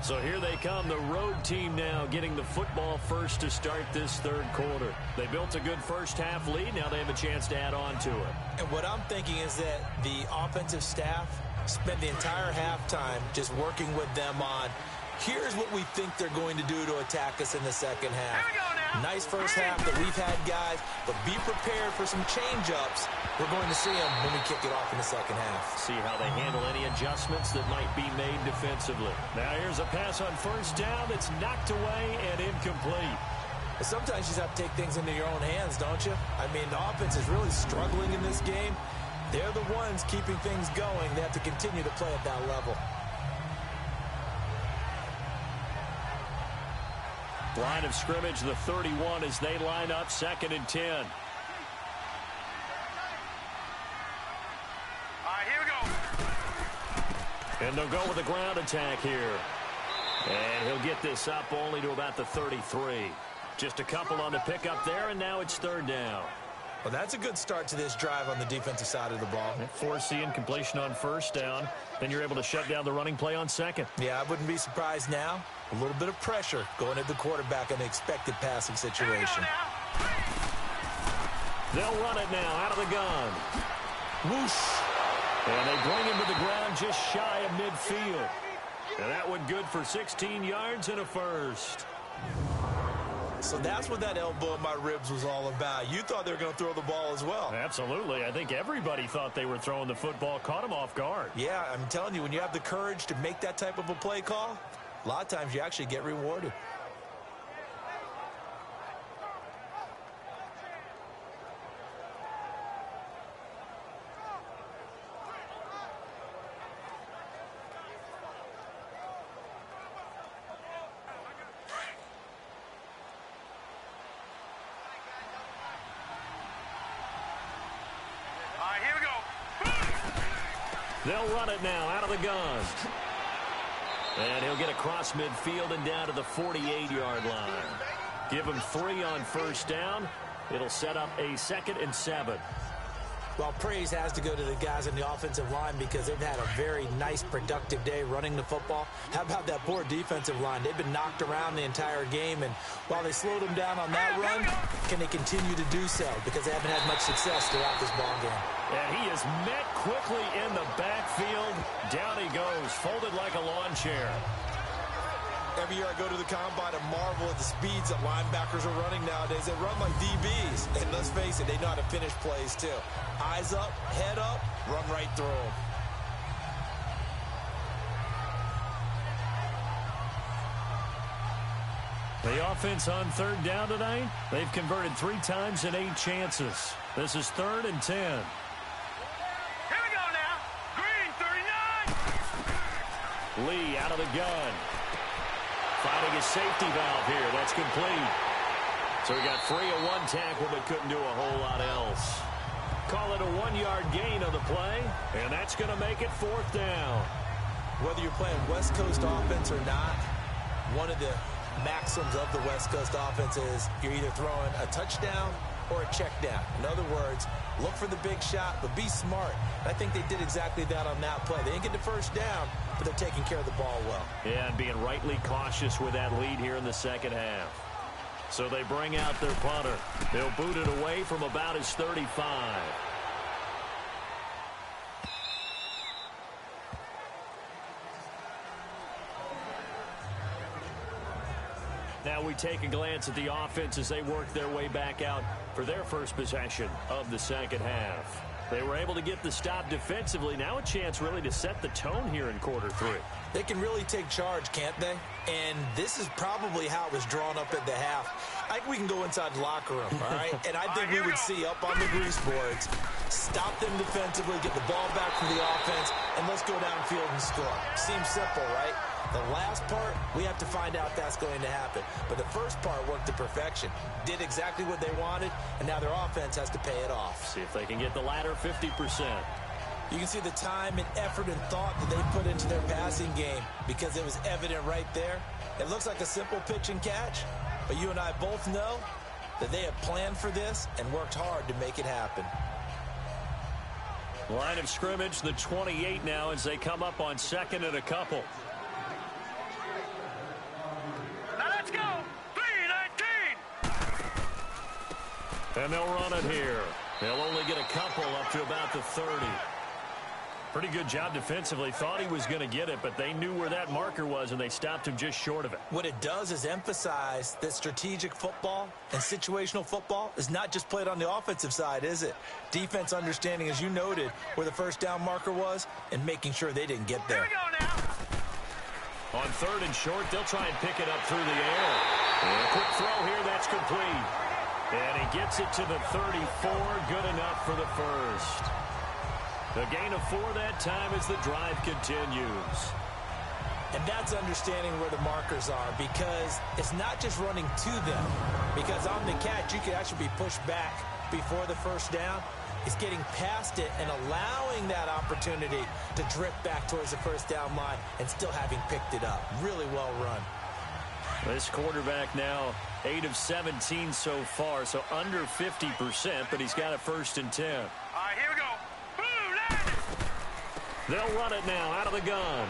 A: So here they come, the road team now getting the football first to start this third quarter. They built a good first half lead. Now they have a chance to add on to it.
B: And what I'm thinking is that the offensive staff spent the entire halftime just working with them on, here's what we think they're going to do to attack us in the second half. Nice first half that we've had, guys, but be prepared for some change-ups. We're going to see them when we kick it off in the second half.
A: See how they handle any adjustments that might be made defensively. Now here's a pass on first down that's knocked away and incomplete.
B: Sometimes you just have to take things into your own hands, don't you? I mean, the offense is really struggling in this game. They're the ones keeping things going. They have to continue to play at that level.
A: Line of scrimmage, the 31, as they line up 2nd and 10.
C: All right, here we go.
A: And they'll go with a ground attack here. And he'll get this up only to about the 33. Just a couple on the pickup there, and now it's 3rd down.
B: Well, that's a good start to this drive on the defensive side of the ball.
A: Forcing completion on first down. Then you're able to shut down the running play on second.
B: Yeah, I wouldn't be surprised now. A little bit of pressure going at the quarterback in the expected passing situation.
A: They'll run it now out of the gun. Whoosh. And they bring him to the ground just shy of midfield. And that one good for 16 yards and a first.
B: So that's what that elbow in my ribs was all about. You thought they were going to throw the ball as well.
A: Absolutely. I think everybody thought they were throwing the football, caught him off guard.
B: Yeah, I'm telling you, when you have the courage to make that type of a play call, a lot of times you actually get rewarded.
A: They'll run it now out of the gun. And he'll get across midfield and down to the 48-yard line. Give him 3 on first down. It'll set up a 2nd and 7.
B: Well, praise has to go to the guys on the offensive line because they've had a very nice, productive day running the football. How about that poor defensive line? They've been knocked around the entire game, and while they slowed them down on that run, can they continue to do so? Because they haven't had much success throughout this ball game.
A: And he is met quickly in the backfield. Down he goes, folded like a lawn chair.
B: Every year I go to the combine and marvel at the speeds that linebackers are running nowadays. They run like DBs. And let's face it, they know how to finish plays too. Eyes up, head up, run right through them.
A: The offense on 3rd down tonight, they've converted 3 times in 8 chances. This is 3rd and 10.
C: Here we go now. Green 39.
A: Lee out of the gun. Finding his safety valve here. That's complete. So he got free of 1 tackle but couldn't do a whole lot else. Call it a 1-yard gain on the play, and that's going to make it 4th down.
B: Whether you're playing West Coast offense or not, one of the maxims of the West Coast offense is you're either throwing a touchdown or a check down. In other words, look for the big shot, but be smart. I think they did exactly that on that play. They didn't get the first down, but they're taking care of the ball well.
A: Yeah, and being rightly cautious with that lead here in the second half. So they bring out their punter. They'll boot it away from about his 35. Now we take a glance at the offense as they work their way back out for their first possession of the second half. They were able to get the stop defensively. Now a chance really to set the tone here in quarter 3.
B: They can really take charge, can't they? And this is probably how it was drawn up at the half. I think we can go inside the locker room, all right? And I think we would see up on the grease boards, stop them defensively, get the ball back from the offense, and let's go downfield and score. Seems simple, right? The last part, we have to find out if that's going to happen. But the first part worked to perfection. Did exactly what they wanted, and now their offense has to pay it off.
A: See if they can get the latter 50%.
B: You can see the time and effort and thought that they put into their passing game because it was evident right there. It looks like a simple pitch and catch, but you and I both know that they have planned for this and worked hard to make it happen.
A: Line of scrimmage, the 28 now as they come up on 2nd and a couple.
C: Now let's go. 3-19.
A: And they'll run it here. They'll only get a couple up to about the 30. Pretty good job defensively. Thought he was going to get it, but they knew where that marker was, and they stopped him just short of it.
B: What it does is emphasize that strategic football and situational football is not just played on the offensive side, is it? Defense understanding, as you noted, where the first down marker was and making sure they didn't get there.
C: Here we go now.
A: On 3rd and short, they'll try and pick it up through the air. And a quick throw here, that's complete. And he gets it to the 34, good enough for the first. The gain of 4 that time as the drive continues.
B: And that's understanding where the markers are because it's not just running to them. Because on the catch, you could actually be pushed back before the first down. It's getting past it and allowing that opportunity to drip back towards the first down line and still having picked it up. Really well run.
A: This quarterback now 8 of 17 so far, so under 50%, but he's got a 1st and 10.
C: All right, here we go. Boom,
A: They'll run it now out of the gun.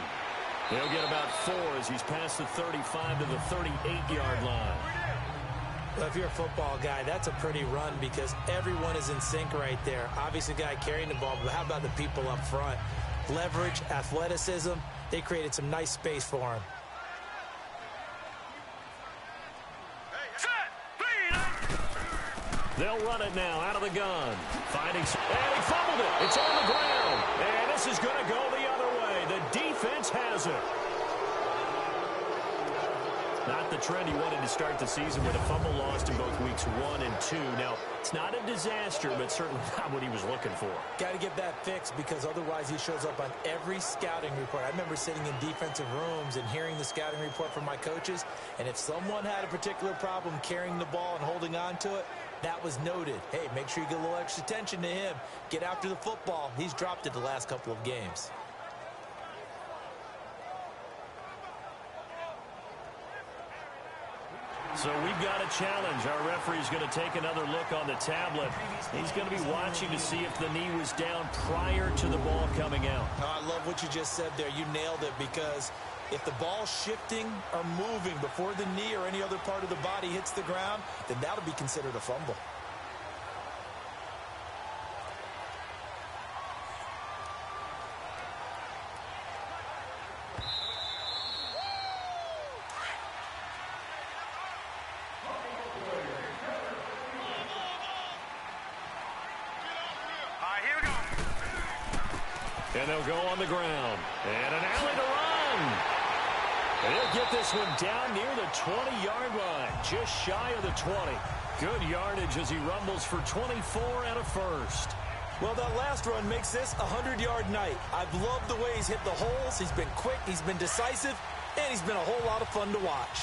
A: He'll get about 4 as he's past the 35 to the 38-yard line.
E: Well, if you're a football guy, that's a pretty run because everyone is in sync right there. Obviously, the guy carrying the ball, but how about the people up front? Leverage, athleticism, they created some nice space for him.
A: They'll run it now out of the gun. And he fumbled it. It's on the ground. And this is going to go the other way. The defense has it. Not the trend he wanted to start the season with a fumble lost in both weeks 1 and 2. Now, it's not a disaster, but certainly not what he was looking for.
E: Got to get that fixed because otherwise he shows up on every scouting report. I remember sitting in defensive rooms and hearing the scouting report from my coaches, and if someone had a particular problem carrying the ball and holding on to it, that was noted. Hey, make sure you get a little extra attention to him. Get after the football. He's dropped it the last couple of games.
A: So we've got a challenge. Our referee's going to take another look on the tablet. He's going to be watching to see if the knee was down prior to the ball coming out.
E: Oh, I love what you just said there. You nailed it because if the ball's shifting or moving before the knee or any other part of the body hits the ground, then that'll be considered a fumble.
A: And they'll go on the ground. And an alley to run. And he'll get this one down near the 20-yard line, just shy of the 20. Good yardage as he rumbles for 24 and a 1st.
E: Well, that last run makes this a 100-yard night. I've loved the way he's hit the holes. He's been quick, he's been decisive, and he's been a whole lot of fun to watch.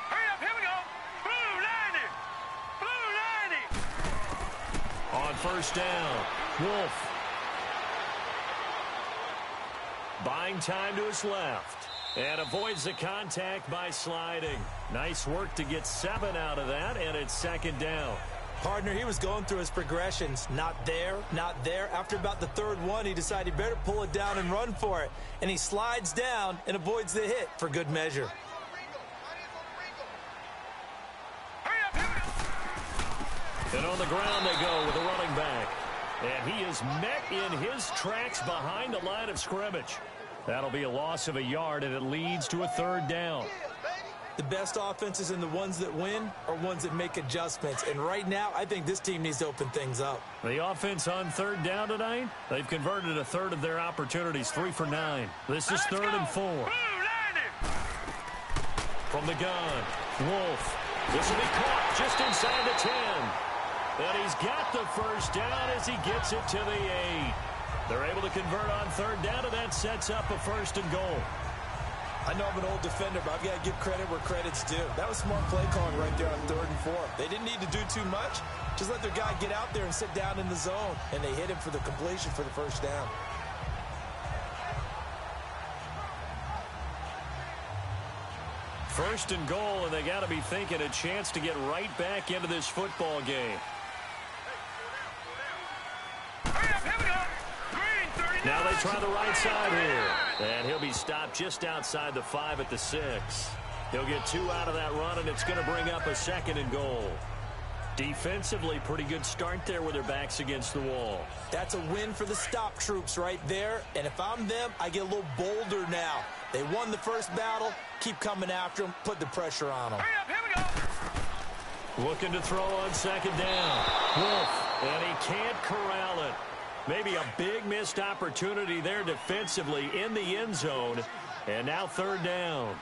C: Hurry up, here we go. Blue 90. Blue 90.
A: On 1st down, Wolf. Buying time to his left. And avoids the contact by sliding. Nice work to get 7 out of that, and it's 2nd down.
E: Partner, he was going through his progressions. Not there, not there. After about the 3rd one, he decided he better pull it down and run for it. And he slides down and avoids the hit for good measure.
A: And on the ground they go with a running back. And he is met in his tracks behind the line of scrimmage. That'll be a loss of a yard, and it leads to a 3rd down.
E: The best offenses and the ones that win are ones that make adjustments. And right now, I think this team needs to open things up.
A: The offense on 3rd down tonight, they've converted a 1/3 of their opportunities, 3 for 9. This is 3rd and 4. From the gun, Wolf. This will be caught just inside the 10. And he's got the 1st down as he gets it to the 8. They're able to convert on 3rd down, and that sets up a 1st and goal.
E: I know I'm an old defender, but I've got to give credit where credit's due. That was smart play calling right there on 3rd and 4. They didn't need to do too much. Just let their guy get out there and sit down in the zone, and they hit him for the completion for the 1st down.
A: First and goal, and they got to be thinking a chance to get right back into this football game. Now they try the right side here. And he'll be stopped just outside the 5 at the 6. He'll get 2 out of that run, and it's going to bring up a 2nd and goal. Defensively, pretty good start there with their backs against the wall.
E: That's a win for the stop troops right there. And if I'm them, I get a little bolder now. They won the 1st battle. Keep coming after them. Put the pressure on them.
C: Here we go.
A: Looking to throw on 2nd down. Wolf, and he can't corral it. Maybe a big missed opportunity there defensively in the end zone. And now 3rd down.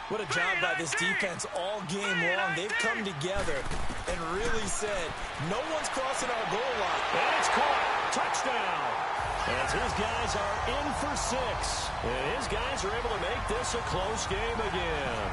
E: What a job by this defense all game long. They've come together and really said, no one's crossing our goal line.
A: And it's caught. Touchdown. As his guys are in for 6. And his guys are able to make this a close game again.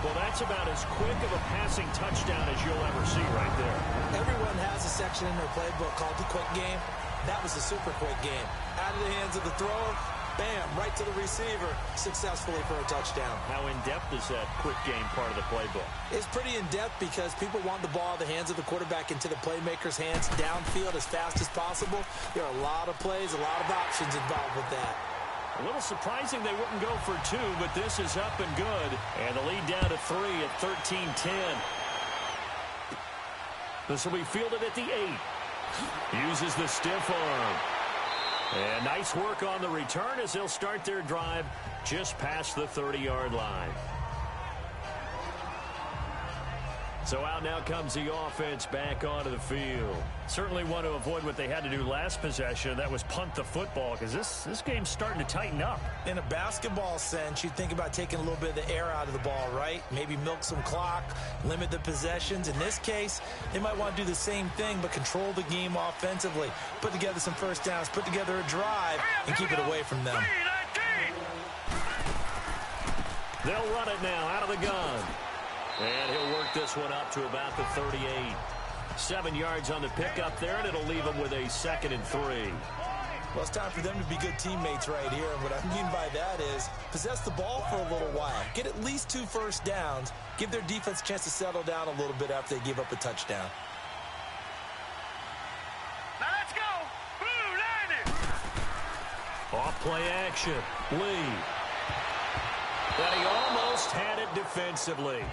A: Well, that's about as quick of a passing touchdown as you'll ever see right there.
E: Everyone has a section in their playbook called the quick game. That was a super quick game. Out of the hands of the thrower, Bam, right to the receiver, successfully for a touchdown.
A: How in-depth is that quick game part of the playbook?
E: It's pretty in-depth because people want the ball in the hands of the quarterback into the playmaker's hands downfield as fast as possible. There are a lot of plays, a lot of options involved with that.
A: A little surprising they wouldn't go for 2, but this is up and good. And the lead down to 3 at 13-10. This will be fielded at the 8. Uses the stiff arm. And nice work on the return as they'll start their drive just past the 30-yard line. So out now comes the offense back onto the field. Certainly want to avoid what they had to do last possession. That was punt the football because this game's starting to tighten up.
E: In a basketball sense, you think about taking a little bit of the air out of the ball, right? Maybe milk some clock, limit the possessions. In this case, they might want to do the same thing but control the game offensively. Put together some first downs, put together a drive, and keep it away from them.
A: They'll run it now out of the gun. And he'll work this one up to about the 38. 7 yards on the pickup there, and it'll leave him with a 2nd and 3.
E: Well, it's time for them to be good teammates right here. And what I mean by that is possess the ball for a little while. Get at least 2 first downs. Give their defense a chance to settle down a little bit after they give up a touchdown.
C: Now let's go. Blue 90.
A: Off play action. Lee. But he almost had it defensively.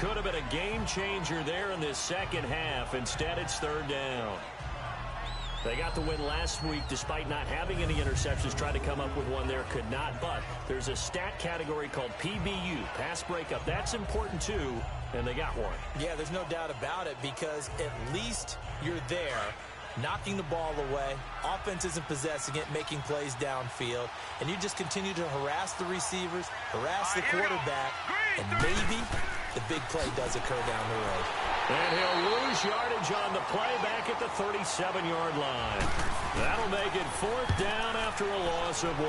A: Could have been a game changer there in this second half. Instead, it's 3rd down. They got the win last week despite not having any interceptions. Tried to come up with one there, could not. But there's a stat category called PBU, pass breakup. That's important too, and they got one.
E: Yeah, there's no doubt about it because at least you're there, knocking the ball away. Offense isn't possessing it, making plays downfield. And you just continue to harass the receivers, harass the quarterback, and maybe the big play does occur down the road.
A: And he'll lose yardage on the play back at the 37-yard line. That'll make it 4th down after a loss of 1.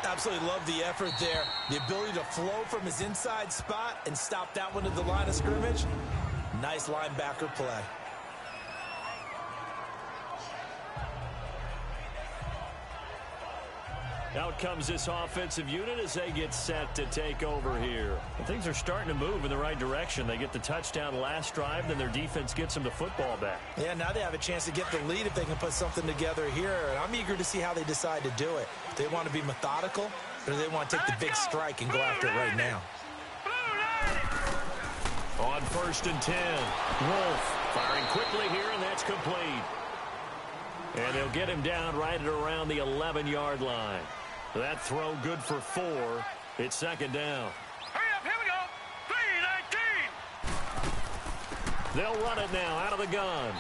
E: Absolutely love the effort there. The ability to flow from his inside spot and stop that one at the line of scrimmage. Nice linebacker play.
A: Out comes this offensive unit as they get set to take over here. And things are starting to move in the right direction. They get the touchdown last drive, then their defense gets them the football back.
E: Yeah, now they have a chance to get the lead if they can put something together here. And I'm eager to see how they decide to do it. Do they want to be methodical, or do they want to take the big strike and go after it right now?
A: On 1st and 10, Wolf firing quickly here, and that's complete. And they'll get him down right at around the 11-yard line. That throw good for 4. It's 2nd down.
C: Hurry up, here we go. 3-19.
A: They'll run it now out of the gun.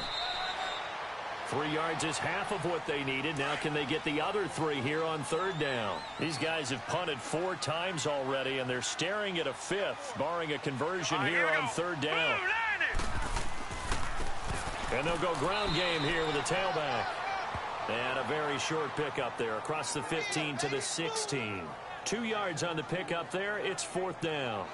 A: 3 yards is half of what they needed. Now can they get the other 3 here on 3rd down? These guys have punted 4 times already, and they're staring at a 5th, barring a conversion here on 3rd down. And they'll go ground game here with a tailback. And a very short pickup there across the 15 to the 16. 2 yards on the pickup there. It's 4th down.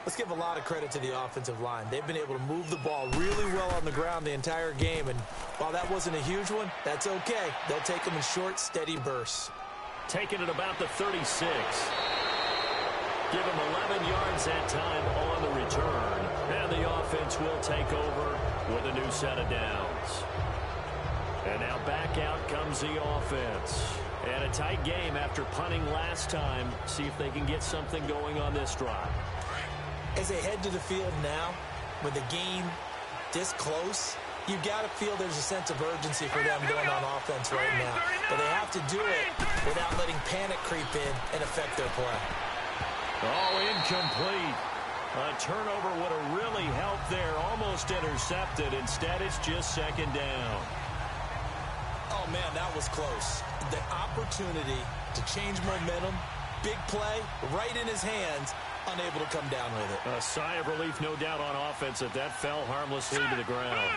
E: Let's give a lot of credit to the offensive line. They've been able to move the ball really well on the ground the entire game. And while that wasn't a huge one, that's okay. They'll take them in short, steady bursts.
A: Taking it about the 36. Give them 11 yards that time on the return. And the offense will take over with a new set of downs. And now back out comes the offense. And a tight game after punting last time. See if they can get something going on this drive.
E: As they head to the field now, with the game this close, you've got to feel there's a sense of urgency for them going on offense right now. But they have to do it without letting panic creep in and affect their play.
A: Oh, incomplete. A turnover would have really helped there. Almost intercepted. Instead, it's just 2nd down.
E: Oh, man, that was close. The opportunity to change momentum, big play, right in his hands, unable to come down with it.
A: A sigh of relief, no doubt, on offense that fell harmlessly to the ground.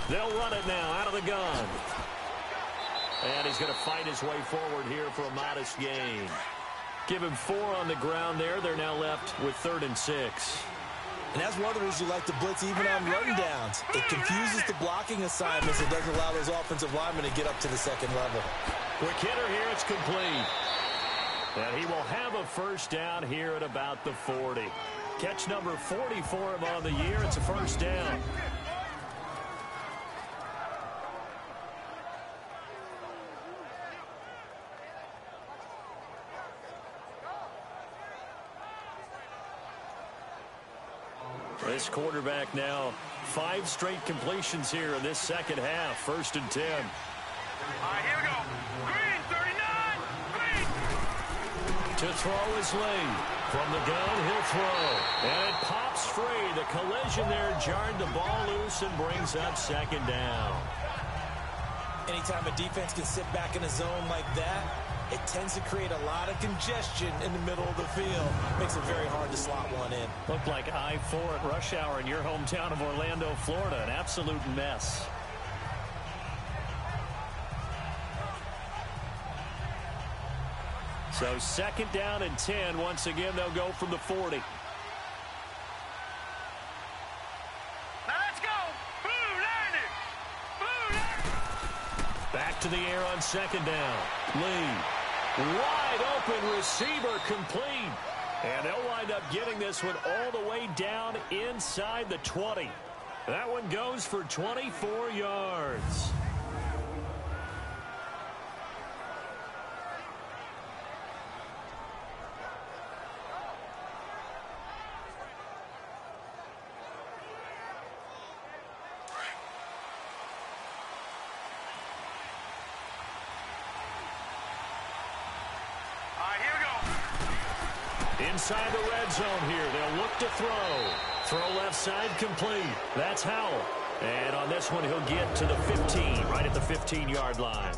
A: They'll run it now out of the gun. And he's going to fight his way forward here for a modest gain. Give him 4 on the ground there. They're now left with 3rd and 6.
E: And that's one of the reasons you like to blitz even on run downs. It confuses the blocking assignments and doesn't allow those offensive linemen to get up to the second level.
A: Quick hitter here, it's complete. And he will have a first down here at about the 40. Catch number 40 for him on the year. It's a first down. This quarterback now 5 straight completions here in this second half. First and 10.
C: All right, here we go. Green, 39. Green.
A: To throw is Lee. From the gun, he'll throw. And it pops free. The collision there jarred the ball loose and brings up second down.
E: Anytime a defense can sit back in a zone like that, it tends to create a lot of congestion in the middle of the field. Makes it very hard to slot one in.
A: Looked like I-4 at rush hour in your hometown of Orlando, Florida. An absolute mess. So second down and 10. Once again, they'll go from the 40.
C: Now let's go. Blue Lightning. Blue Lightning.
A: Back to the air on second down. Lee. Wide open receiver complete. And they'll wind up getting this one all the way down inside the 20. That one goes for 24 yards. Inside the red zone here. They'll look to throw. Throw left side complete. That's Howell. And on this one, he'll get to the 15, right at the 15-yard line.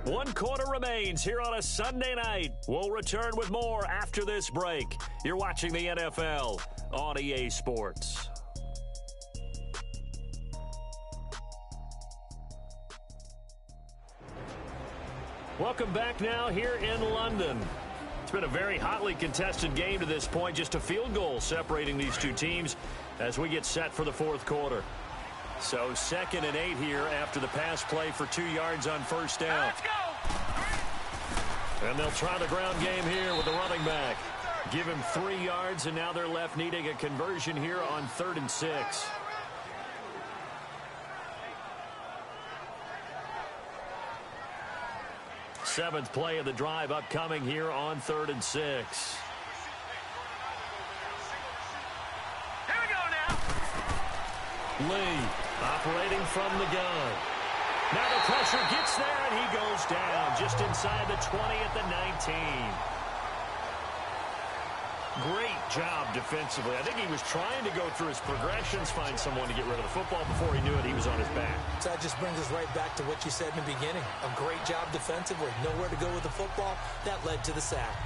A: 1 quarter remains here on a Sunday night. We'll return with more after this break. You're watching the NFL on EA Sports. Welcome back now here in London. It's been a very hotly contested game to this point. Just a field goal separating these two teams as we get set for the fourth quarter. So 2nd and 8 here after the pass play for 2 yards on first down.
C: Let's go.
A: And they'll try the ground game here with the running back. Give him 3 yards, and now they're left needing a conversion here on 3rd and 6. Seventh play of the drive upcoming here on 3rd and 6.
C: Here we go now.
A: Lee operating from the gun. Now the pressure gets there, and he goes down just inside the 20 at the 19. Great job defensively. I think he was trying to go through his progressions, find someone to get rid of the football. Before he knew it, he was on his back.
E: So that just brings us right back to what you said in the beginning. A great job defensively. Nowhere to go with the football. That led to the sack.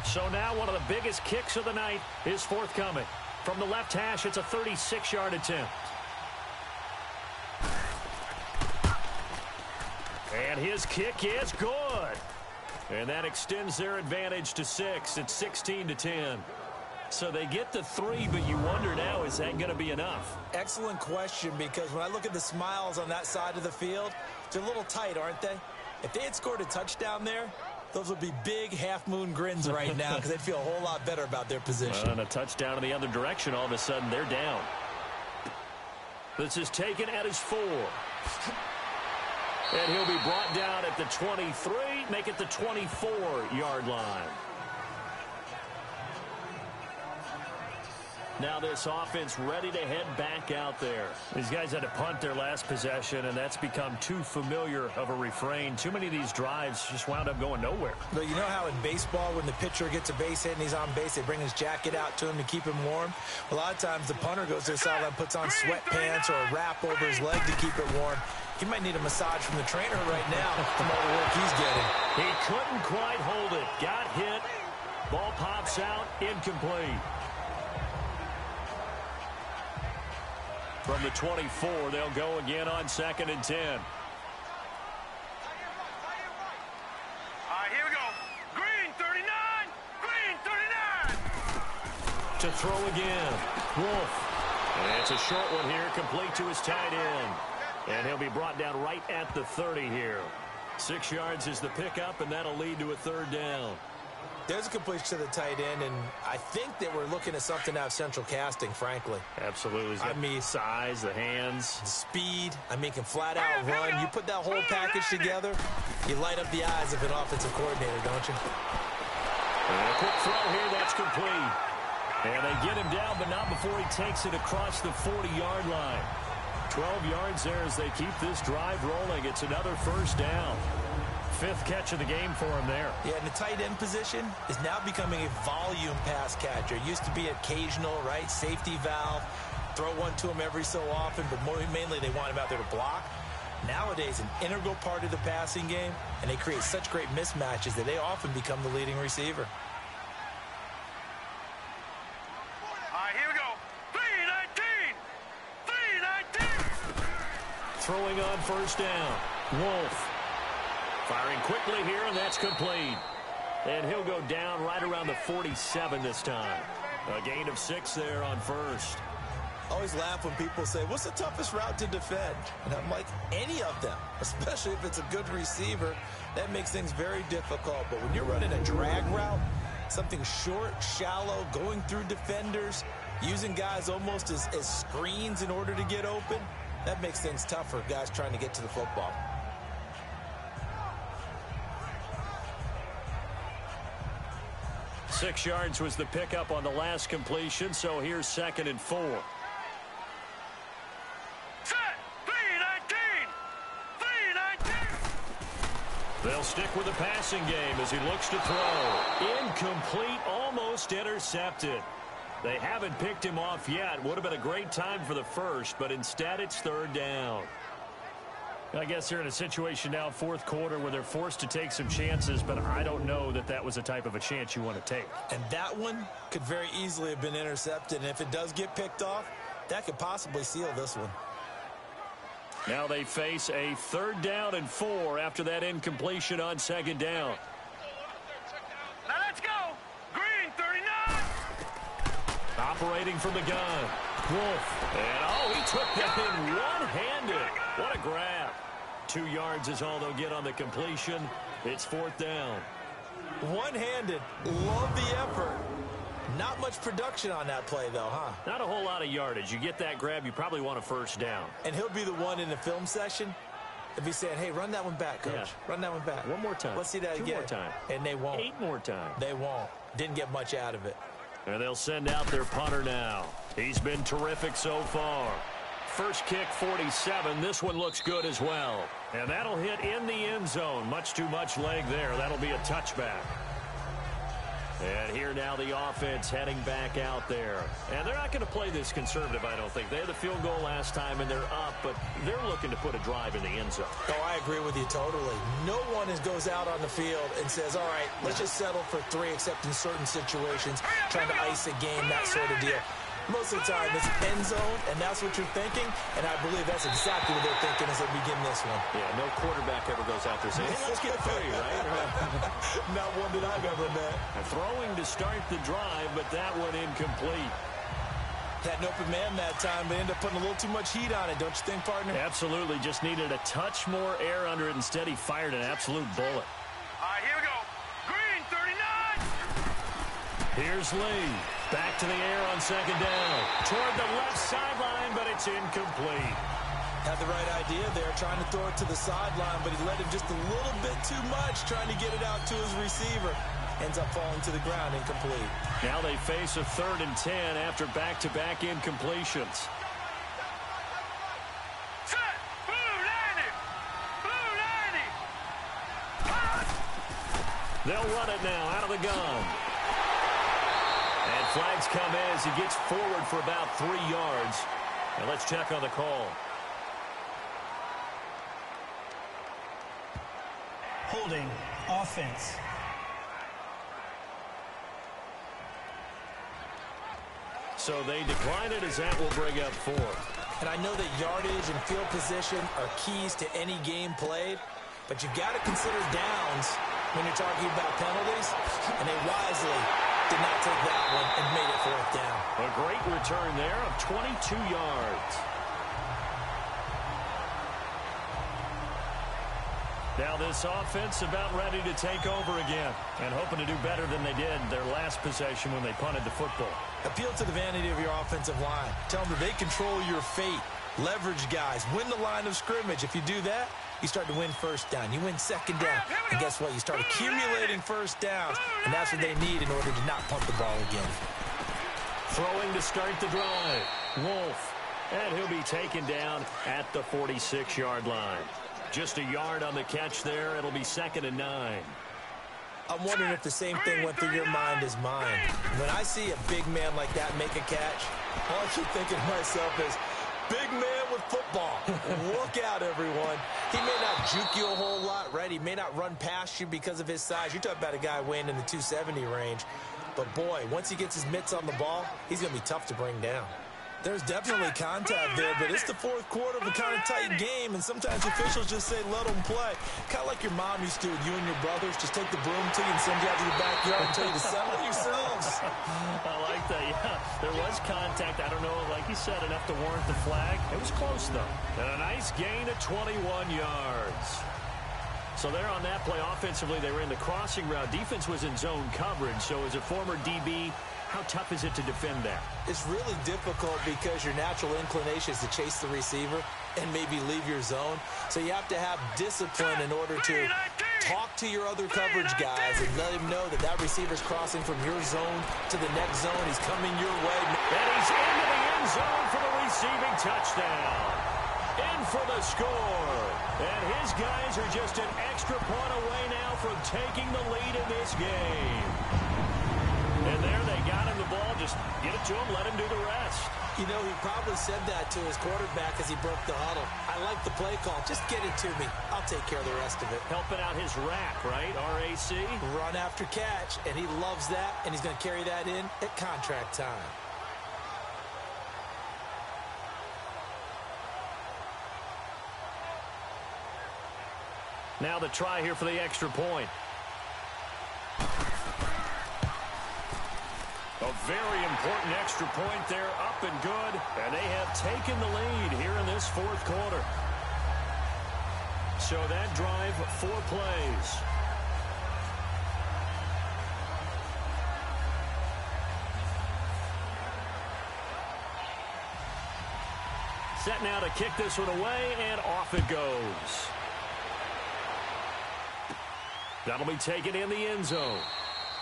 A: So now one of the biggest kicks of the night is forthcoming. From the left hash, it's a 36-yard attempt. And his kick is good. And that extends their advantage to 6. It's 16-10. So they get the 3, but you wonder now, is that going to be enough?
E: Excellent question, because when I look at the smiles on that side of the field, they're a little tight, aren't they? If they had scored a touchdown there, those would be big half-moon grins right now because they'd feel a whole lot better about their position.
A: And a touchdown in the other direction, all of a sudden they're down. This is taken at his 4. And he'll be brought down at the 23, make it the 24-yard line. Now this offense ready to head back out there. These guys had to punt their last possession, and that's become too familiar of a refrain. Too many of these drives just wound up going nowhere.
E: But you know how in baseball, when the pitcher gets a base hit and he's on base, they bring his jacket out to him to keep him warm? A lot of times the punter goes to the sideline, puts on sweatpants or a wrap over his leg to keep it warm. He might need a massage from the trainer right now from all the work he's getting.
A: He couldn't quite hold it. Got hit. Ball pops out. Incomplete. From the 24, they'll go again on 2nd and 10.
C: Here we go. Green 39. Green 39.
A: To throw again. Wolf. And it's a short one here, complete to his tight end. And he'll be brought down right at the 30 here. 6 yards is the pickup, and that'll lead to a 3rd down.
E: There's a completion to the tight end, and I think that we're looking at something out of central casting, frankly.
A: Absolutely.
E: I mean,
A: size, the hands.
E: Speed. I mean, can flat out run. You put that whole package together, you light up the eyes of an offensive coordinator, don't you?
A: And a quick throw here, that's complete. And they get him down, but not before he takes it across the 40-yard line. 12 yards there as they keep this drive rolling. It's another 1st down. 5th catch of the game for him there. Yeah, and the tight end position is now becoming a volume pass catcher. It used to be occasional, right? Safety valve. Throw one to him every so often, but mainly they want him out there to block. Nowadays, an integral part of the passing game, and they create such great mismatches that they often become the leading receiver.
C: Here we go. 319. 319.
A: Throwing on 1st down. Wolf. Firing quickly here, and that's complete. And he'll go down right around the 47 this time. A gain of 6 there on 1st.
E: I always laugh when people say, what's the toughest route to defend? And I'm like, any of them, especially if it's a good receiver. That makes things very difficult. But when you're running a drag route, something short, shallow, going through defenders, using guys almost as screens in order to get open, that makes things tough for guys trying to get to the football.
A: Six yards was the pickup on the last completion, so here's 2nd and 4.
C: Set. 319. 319.
A: They'll stick with the passing game as he looks to throw. Incomplete, almost intercepted. They haven't picked him off yet. Would have been a great time for the 1st, but instead it's 3rd down. I guess they're in a situation now, 4th quarter, where they're forced to take some chances, but I don't know that that was the type of a chance you want to take.
E: And that one could very easily have been intercepted, and if it does get picked off, that could possibly seal this one.
A: Now they face a 3rd down and 4 after that incompletion on 2nd down.
C: Now let's go. Green 39.
A: Operating from the gun. Wolf. And, he took that in one-handed. What a grab. 2 yards is all they'll get on the completion. It's 4th down.
E: One-handed. Love the effort. Not much production on that play, though, huh?
A: Not a whole lot of yardage. You get that grab, you probably want a 1st down.
E: And he'll be the one in the film session if he's saying, hey, run that one back, coach.
A: Yeah.
E: Run that one back.
A: One more time.
E: Let's see that
A: 2
E: again.
A: more time.
E: And they won't.
A: 8 more times.
E: They won't. Didn't get much out of it.
A: And they'll send out their punter now. He's been terrific so far. First kick, 47. This one looks good as well. And that'll hit in the end zone. Much too much leg there. That'll be a touchback. And here now the offense heading back out there. And they're not going to play this conservative, I don't think. They had the field goal last time, and they're up, but they're looking to put a drive in the end zone.
E: Oh, I agree with you totally. No one goes out on the field and says, all right, let's just settle for 3, except in certain situations, trying to ice a game, that sort of deal. Most of the time, it's end zone, and that's what you're thinking, and I believe that's exactly what they're thinking as they begin this one.
A: Yeah, no quarterback ever goes out there saying, hey, let's get 3, right?
E: Not one that I've ever met.
A: Throwing to start the drive, but that one incomplete.
E: Had an open man that time, but ended up putting a little too much heat on it, don't you think, partner?
A: Absolutely. Just needed a touch more air under it. Instead, he fired an absolute bullet.
C: Here we go. Green 39.
A: Here's Lee. Back to the air on 2nd down. Toward the left sideline, but it's incomplete.
E: Had the right idea there, trying to throw it to the sideline, but he let him just a little bit too much, trying to get it out to his receiver. Ends up falling to the ground, incomplete.
A: Now they face a 3rd and 10 after back-to-back incompletions.
C: Set. Blue 90. Blue 90.
A: They'll run it now out of the gun. And flags come in as he gets forward for about 3 yards. And let's check on the call.
H: Holding offense.
A: So they decline it as that will bring up 4th.
E: And I know that yardage and field position are keys to any game played, but you've got to consider downs when you're talking about penalties, and they wisely did not take that one and made it fourth down.
A: A great return there of 22 yards. Now this offense about ready to take over again and hoping to do better than they did their last possession when they punted the football.
E: Appeal to the vanity of your offensive line. Tell them that they control your fate. Leverage guys. Win the line of scrimmage. If you do that, you start to win first down. You win second down. And guess what? You start accumulating first downs. And that's what they need in order to not punt the ball again.
A: Throwing to start the drive. Wolf. And he'll be taken down at the 46-yard line. Just a yard on the catch there. It'll be 2nd and 9.
E: I'm wondering if the same thing went through your mind as mine. When I see a big man like that make a catch, all I keep thinking to myself is, big man with football. Look out, everyone. He may not juke you a whole lot, right? He may not run past you because of his size. You're talking about a guy weighing in the 270 range. But, boy, once he gets his mitts on the ball, he's going to be tough to bring down. There's definitely contact there, but it's the fourth quarter of a kind of tight game, and sometimes officials just say, let them play. Kind of like your mom used to with you and your brothers. Just take the broom to you and send you out to the backyard and tell you to settle yourselves.
A: I like that, yeah. There was contact. I don't know, like you said, enough to warrant the flag. It was close, though. And a nice gain of 21 yards. So there on that play, offensively, they were in the crossing route. Defense was in zone coverage, so as a former DB, how tough is it to defend that?
E: It's really difficult because your natural inclination is to chase the receiver and maybe leave your zone. So you have to have discipline in order to talk to your other coverage guys and let him know that that receiver's crossing from your zone to the next zone. He's coming your way.
A: And he's into the end zone for the receiving touchdown. In for the score. And his guys are just an extra point away now from taking the lead in this game. And there they got him the ball. Just get it to him, let him do the rest.
E: You know, he probably said that to his quarterback as he broke the huddle. I like the play call. Just get it to me. I'll take care of the rest of it.
A: Helping out his rack, right? RAC.
E: Run after catch, and he loves that, and he's going to carry that in at contract time.
A: Now the try here for the extra point. A very important extra point there, up and good. And they have taken the lead here in this fourth quarter. So that drive, 4 plays. Set now to kick this one away, and off it goes. That'll be taken in the end zone.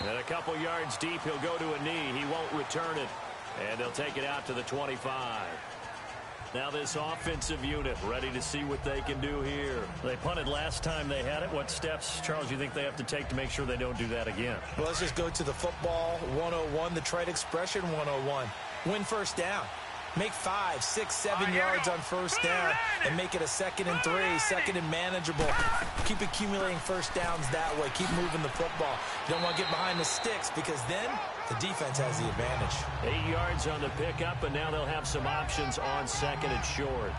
A: And a couple yards deep, he'll go to a knee. He won't return it. And they'll take it out to the 25. Now this offensive unit ready to see what they can do here. They punted last time they had it. What steps, Charles, you think they have to take to make sure they don't do that again?
E: Well, let's just go to the football 101, the trade expression 101. Win first down. Make 5, 6, 7 yards on first down and make it a 2nd and 3, 2nd and manageable. Keep accumulating first downs that way. Keep moving the football. You don't want to get behind the sticks because then the defense has the advantage.
A: 8 yards on the pickup, and now they'll have some options on 2nd and short.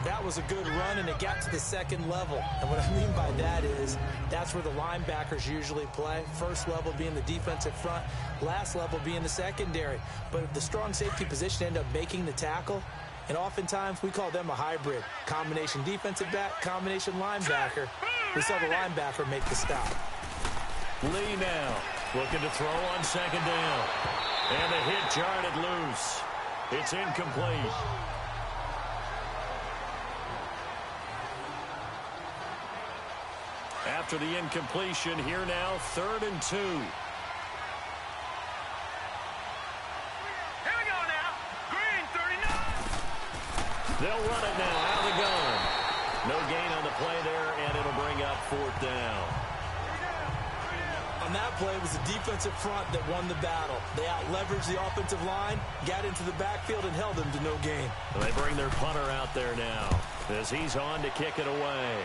E: That was a good run, and it got to the 2nd level. And what I mean by that is that's where the linebackers usually play. First level being the defensive front, last level being the secondary. But if the strong safety position end up making the tackle, and oftentimes we call them a hybrid. Combination defensive back, combination linebacker. We saw the linebacker make the stop.
A: Lee now looking to throw on 2nd down. And the hit jarred it loose. It's incomplete. After the incompletion, here now, 3rd and 2.
C: Here we go now. Green, 39.
A: They'll run it now out of the gun. No gain on the play there, and it'll bring up 4th down.
E: On that play, it was the defensive front that won the battle. They out-leveraged the offensive line, got into the backfield, and held them to no gain.
A: And they bring their punter out there now as he's on to kick it away.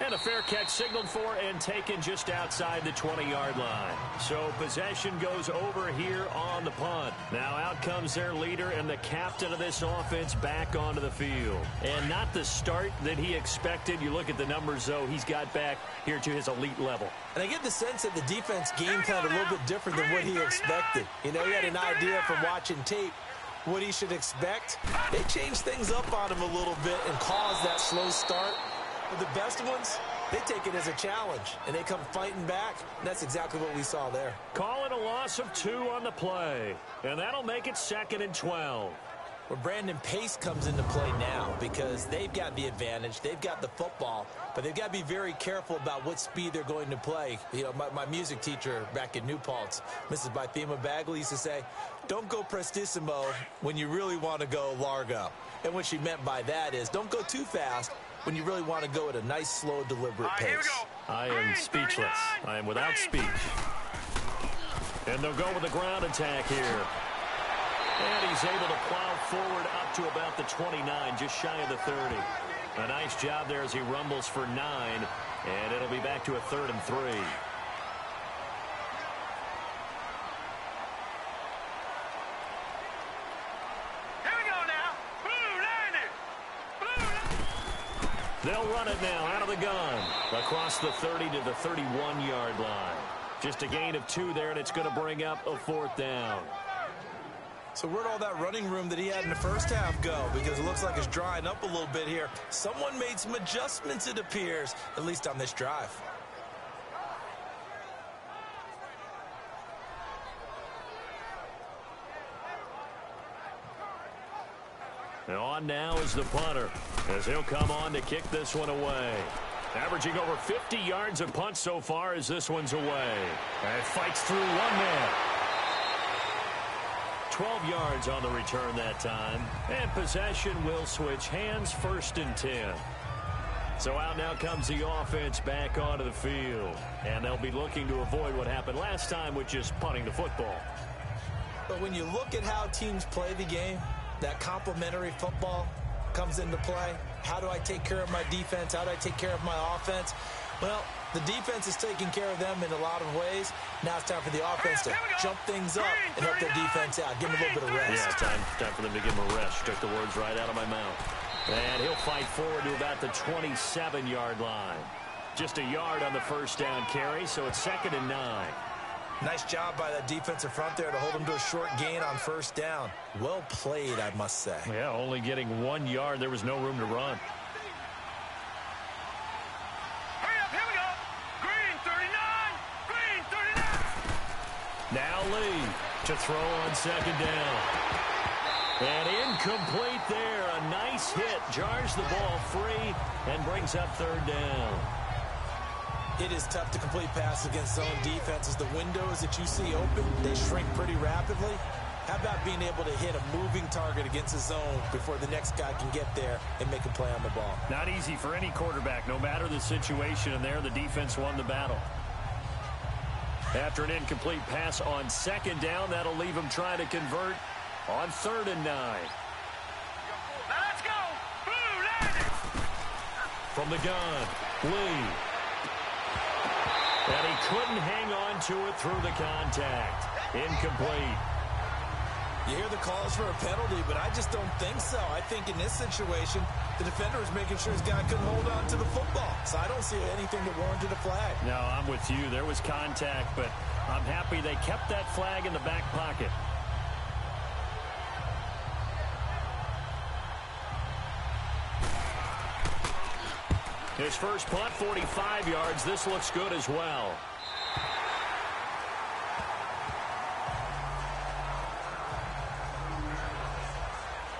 A: And a fair catch signaled for and taken just outside the 20-yard line. So possession goes over here on the punt. Now out comes their leader and the captain of this offense back onto the field. And not the start that he expected. You look at the numbers, though, he's got back here to his elite level.
E: And I get the sense that the defense game planned a little bit different than what he expected. You know, he had an idea from watching tape what he should expect. They changed things up on him a little bit and caused that slow start. But the best ones, they take it as a challenge, and they come fighting back. And that's exactly what we saw there.
A: Calling a loss of 2 on the play, and that'll make it 2nd and 12.
E: Well, Brandon, pace comes into play now because they've got the advantage. They've got the football, but they've got to be very careful about what speed they're going to play. You know, my music teacher back in New Paltz, Mrs. Bythema Bagley, used to say, don't go prestissimo when you really want to go largo. And what she meant by that is don't go too fast when you really want to go at a nice, slow, deliberate pace.
C: Here we go.
A: I am speechless. I am without speech. And they'll go with the ground attack here. And he's able to plow forward up to about the 29, just shy of the 30. A nice job there as he rumbles for 9, and it'll be back to a 3rd and 3. They'll run it now out of the gun across the 30 to the 31-yard line. Just a gain of 2 there, and it's going to bring up a 4th down.
E: So where'd all that running room that he had in the first half go? Because it looks like it's drying up a little bit here. Someone made some adjustments, it appears, at least on this drive.
A: And on now is the punter, as he'll come on to kick this one away. Averaging over 50 yards of punt so far as this one's away. And fights through one man. 12 yards on the return that time. And possession will switch hands, 1st and 10. So out now comes the offense back onto the field. And they'll be looking to avoid what happened last time with just punting the football.
E: But when you look at how teams play the game, that complementary football comes into play. How do I take care of my defense? How do I take care of my offense? Well, the defense is taking care of them in a lot of ways. Now it's time for the offense to jump things up and help their defense out. Give them a little bit of rest.
A: Yeah, time for them to give them a rest. Took the words right out of my mouth. And he'll fight forward to about the 27-yard line. Just a yard on the 1st down carry, so it's 2nd and 9.
E: Nice job by that defensive front there to hold him to a short gain on 1st down. Well played, I must say.
A: Yeah, only getting 1 yard. There was no room to run.
C: Hurry up, here we go. Green 39. Green 39.
A: Now Lee to throw on 2nd down. And incomplete there. A nice hit. Jars the ball free and brings up 3rd down.
E: It is tough to complete passes against zone defenses. The windows that you see open, they shrink pretty rapidly. How about being able to hit a moving target against a zone before the next guy can get there and make a play on the ball?
A: Not easy for any quarterback, no matter the situation, and there the defense won the battle. After an incomplete pass on 2nd down, that'll leave him trying to convert on 3rd and 9.
C: Now let's go. Blue landing.
A: From the gun, Lee. And he couldn't hang on to it through the contact. Incomplete.
E: You hear the calls for a penalty, but I just don't think so. I think in this situation, the defender was making sure his guy couldn't hold on to the football. So I don't see anything that warranted a flag.
A: No, I'm with you. There was contact, but I'm happy they kept that flag in the back pocket. His first punt, 45 yards. This looks good as well.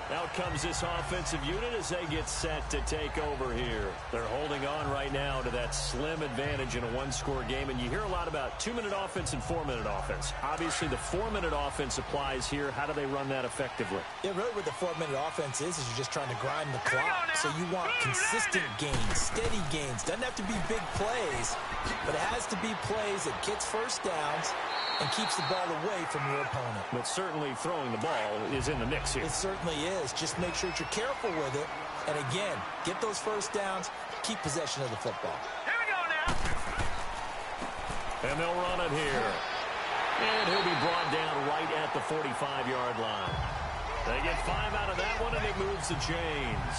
A: Out comes this offensive unit as they get set to take over here. They're holding on right now to that slim advantage in a one-score game, and you hear a lot about 2-minute offense and 4-minute offense. Obviously, the 4-minute offense applies here. How do they run that effectively?
E: Yeah, really what the 4-minute offense is you're just trying to grind the clock. So you want consistent gains, steady gains. Doesn't have to be big plays, but it has to be plays that gets first downs and keeps the ball away from your opponent.
A: But certainly throwing the ball is in the mix here.
E: It certainly is. Just make sure that you're careful with it. And again, get those first downs, keep possession of the football.
C: Here we go now.
A: And they'll run it here. And he'll be brought down right at the 45-yard line. They get 5 out of that one, and it moves the chains.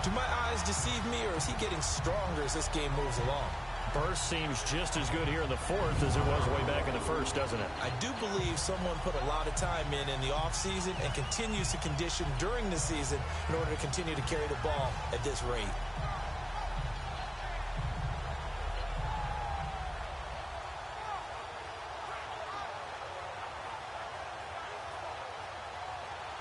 E: Do my eyes deceive me, or is he getting stronger as this game moves along?
A: Burst seems just as good here in the fourth as it was way back in the first, doesn't it?
E: I do believe someone put a lot of time in the offseason and continues to condition during the season in order to continue to carry the ball at this rate.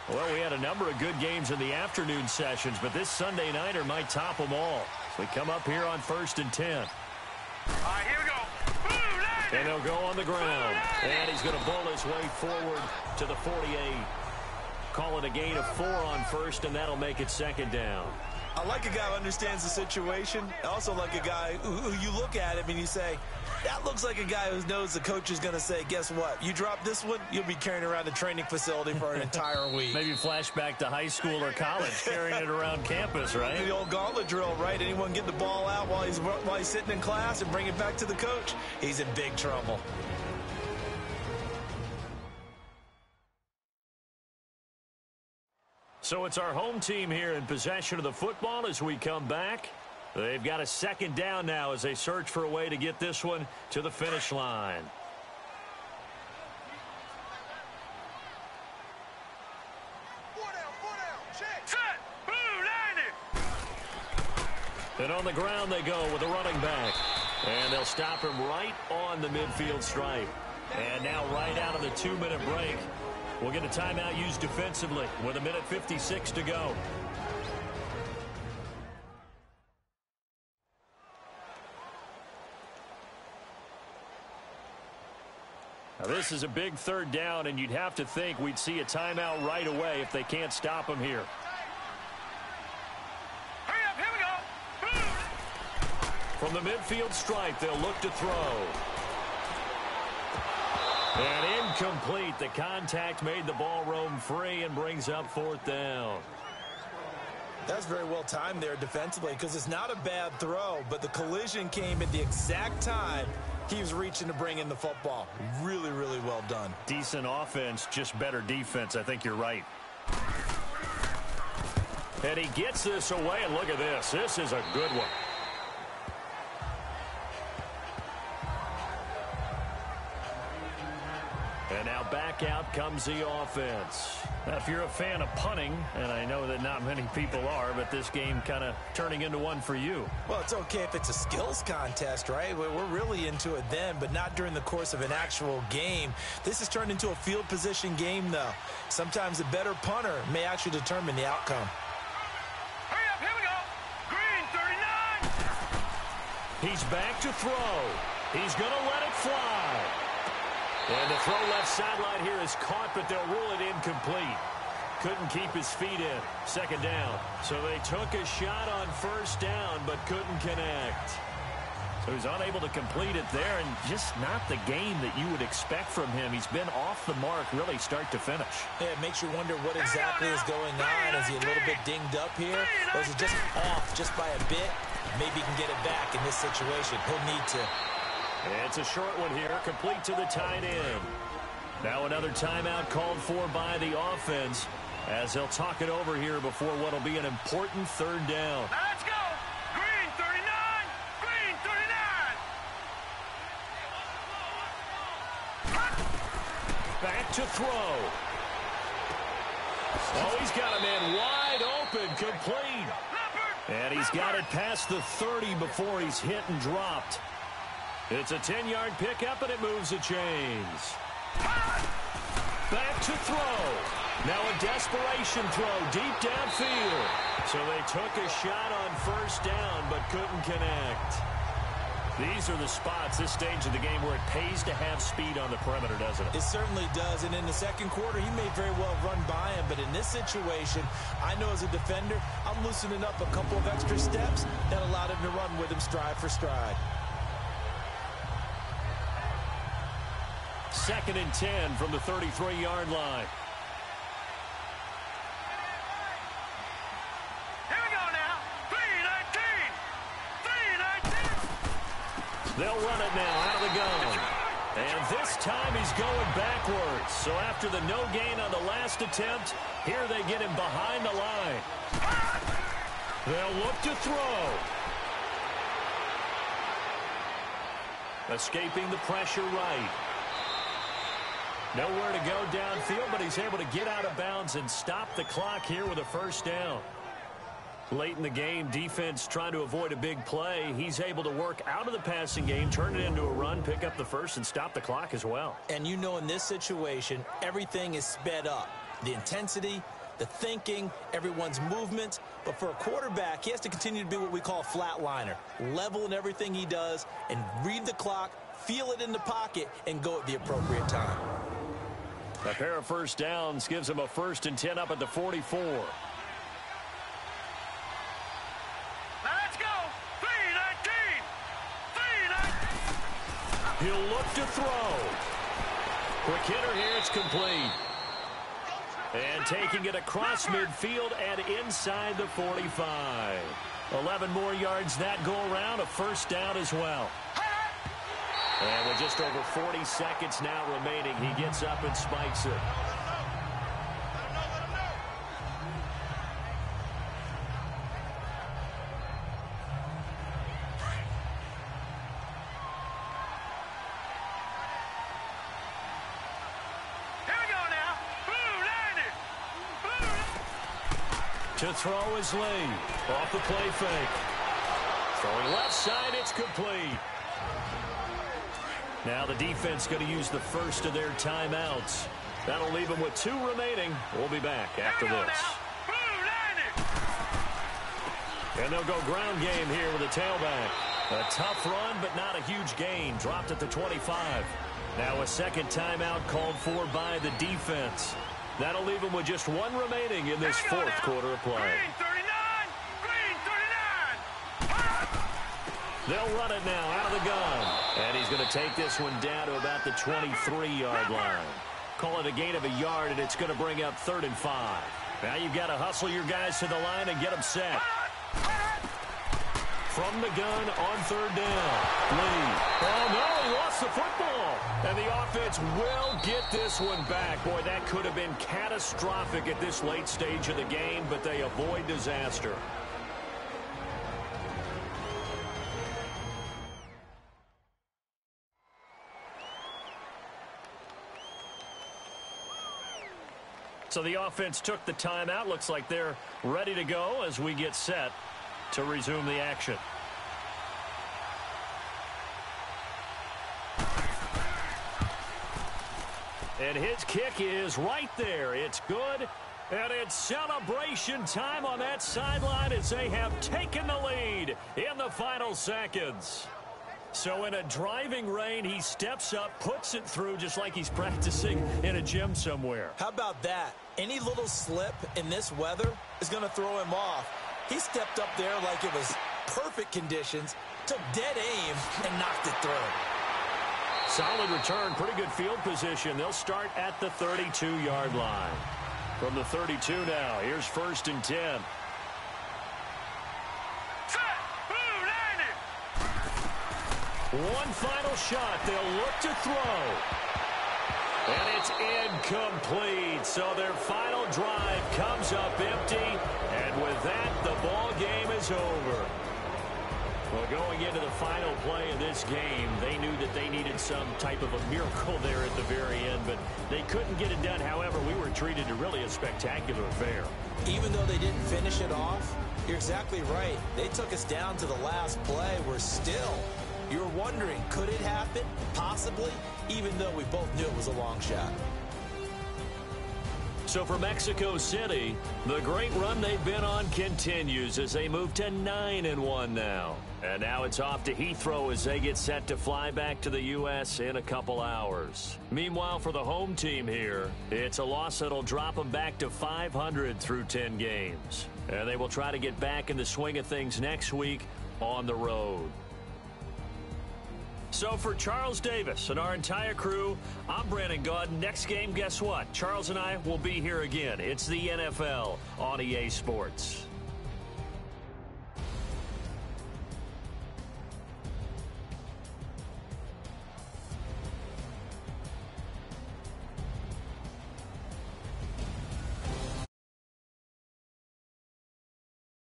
A: Well, we had a number of good games in the afternoon sessions, but this Sunday nighter might top them all. So we come up here on 1st and 10.
C: All right, here we go. Boom,
A: and they'll go on the ground. And he's going to bowl his way forward to the 48. Call it a gain of 4 on 1st, and that'll make it 2nd down.
B: I like a guy who understands the situation. I also like a guy who you look at him and you say, that looks like a guy who knows the coach is going to say, guess what? You drop this one, you'll be carrying around the training facility for an entire week.
A: Maybe flashback to high school or college, carrying it around campus, right?
B: The old gauntlet drill, right? Anyone get the ball out while he's sitting in class and bring it back to the coach? He's in big trouble.
A: So it's our home team here in possession of the football as we come back. They've got a 2nd down now as they search for a way to get this one to the finish line.
C: set, boom, 90.
A: And on the ground they go with a running back. And they'll stop him right on the midfield stripe. And now right out of the 2-minute break, we'll get a timeout used defensively with 1:56 to go. Now this is a big 3rd down, and you'd have to think we'd see a timeout right away if they can't stop him here.
C: Hurry up, here we go. Boom.
A: From the midfield stripe, they'll look to throw. And incomplete. The contact made the ball roam free and brings up 4th down.
E: That's very well timed there defensively, because it's not a bad throw, but the collision came at the exact time he was reaching to bring in the football. Really, really well done.
A: Decent offense, just better defense. I think you're right. And he gets this away, and look at this. This is a good one. And now back out comes the offense. Now, if you're a fan of punting, and I know that not many people are, but this game kind of turning into one for you.
E: Well, it's okay if it's a skills contest, right? We're really into it then, but not during the course of an actual game. This has turned into a field position game, though. Sometimes a better punter may actually determine the outcome.
C: Hurry up, here we go. Green, 39.
A: He's back to throw. He's going to let it fly. And the throw left sideline here is caught, but they'll rule it incomplete. Couldn't keep his feet in. 2nd down. So they took a shot on 1st down, but couldn't connect. So he's unable to complete it there, and just not the game that you would expect from him. He's been off the mark really start to finish.
E: Yeah, it makes you wonder what exactly is going on. Is he a little bit dinged up here? Or is it just off just by a bit? Maybe he can get it back in this situation. He'll need to.
A: It's a short one here, complete to the tight end. Now another timeout called for by the offense as they'll talk it over here before what will be an important 3rd down.
C: Now let's go. Green, 39. Green, 39.
A: Back to throw. Oh, he's got a man wide open, complete. And he's got it past the 30 before he's hit and dropped. It's a 10-yard pickup, and it moves the chains. Back to throw. Now a desperation throw deep downfield. So they took a shot on 1st down, but couldn't connect. These are the spots, this stage of the game, where it pays to have speed on the perimeter, doesn't it?
E: It certainly does, and in the 2nd quarter, he may very well run by him, but in this situation, I know as a defender, I'm loosening up a couple of extra steps that allowed him to run with him stride for stride.
A: 2nd and 10 from the 33-yard line.
C: Here we go now. 3, 19.
A: They'll run it now out of the gun. And this time he's going backwards. So after the no gain on the last attempt, here they get him behind the line. They'll look to throw. Escaping the pressure right. Nowhere to go downfield, but he's able to get out of bounds and stop the clock here with a first down. Late in the game, defense trying to avoid a big play. He's able to work out of the passing game, turn it into a run, pick up the first, and stop the clock as well.
E: And you know in this situation, everything is sped up. The intensity, the thinking, everyone's movement. But for a quarterback, he has to continue to be what we call a flatliner. Level in everything he does and read the clock, feel it in the pocket, and go at the appropriate time.
A: A pair of first downs gives him a 1st and 10 up at the 44.
C: Let's go. 3-19. 3-19.
A: He'll look to throw. Quick hitter here. It's complete. And taking it across midfield and inside the 45. 11 more yards that go around. A first down as well. And with just over 40 seconds now remaining, he gets up and spikes it. To throw is Lee. Off the play fake. Throwing left side, it's complete. Now the defense going to use the first of their timeouts. That'll leave them with 2 remaining. We'll be back after this. And they'll go ground game here with a tailback. A tough run, but not a huge gain. Dropped at the 25. Now a second timeout called for by the defense. That'll leave them with just 1 remaining in this 4th quarter of play.
C: Green 39! Green 39!
A: They'll run it now out of the gun. And he's going to take this one down to about the 23-yard line. Call it a gain of a yard, and it's going to bring up 3rd and 5. Now you've got to hustle your guys to the line and get them set. From the gun on 3rd down. Lee. Oh, no, he lost the football. And the offense will get this one back. Boy, that could have been catastrophic at this late stage of the game, but they avoid disaster. So the offense took the timeout. Looks like they're ready to go as we get set to resume the action. And his kick is right there. It's good. And it's celebration time on that sideline as they have taken the lead in the final seconds. So in a driving rain, he steps up, puts it through just like he's practicing in a gym somewhere.
E: How about that? Any little slip in this weather is going to throw him off. He stepped up there like it was perfect conditions, took dead aim, and knocked it through.
A: Solid return, pretty good field position. They'll start at the 32-yard line. From the 32 now, here's 1st and 10. One final shot. They'll look to throw. And it's incomplete. So their final drive comes up empty. And with that, the ball game is over. Well, going into the final play of this game, they knew that they needed some type of a miracle there at the very end, but they couldn't get it done. However, we were treated to really a spectacular affair.
E: Even though they didn't finish it off, you're exactly right. They took us down to the last play. We're still... You're wondering, could it happen? Possibly, even though we both knew it was a long shot.
A: So for Mexico City, the great run they've been on continues as they move to 9-1 now. And now it's off to Heathrow as they get set to fly back to the U.S. in a couple hours. Meanwhile, for the home team here, it's a loss that'll drop them back to 500 through 10 games. And they will try to get back in the swing of things next week on the road. So for Charles Davis and our entire crew, I'm Brandon Gaudin. Next game, guess what? Charles and I will be here again. It's the NFL on EA Sports.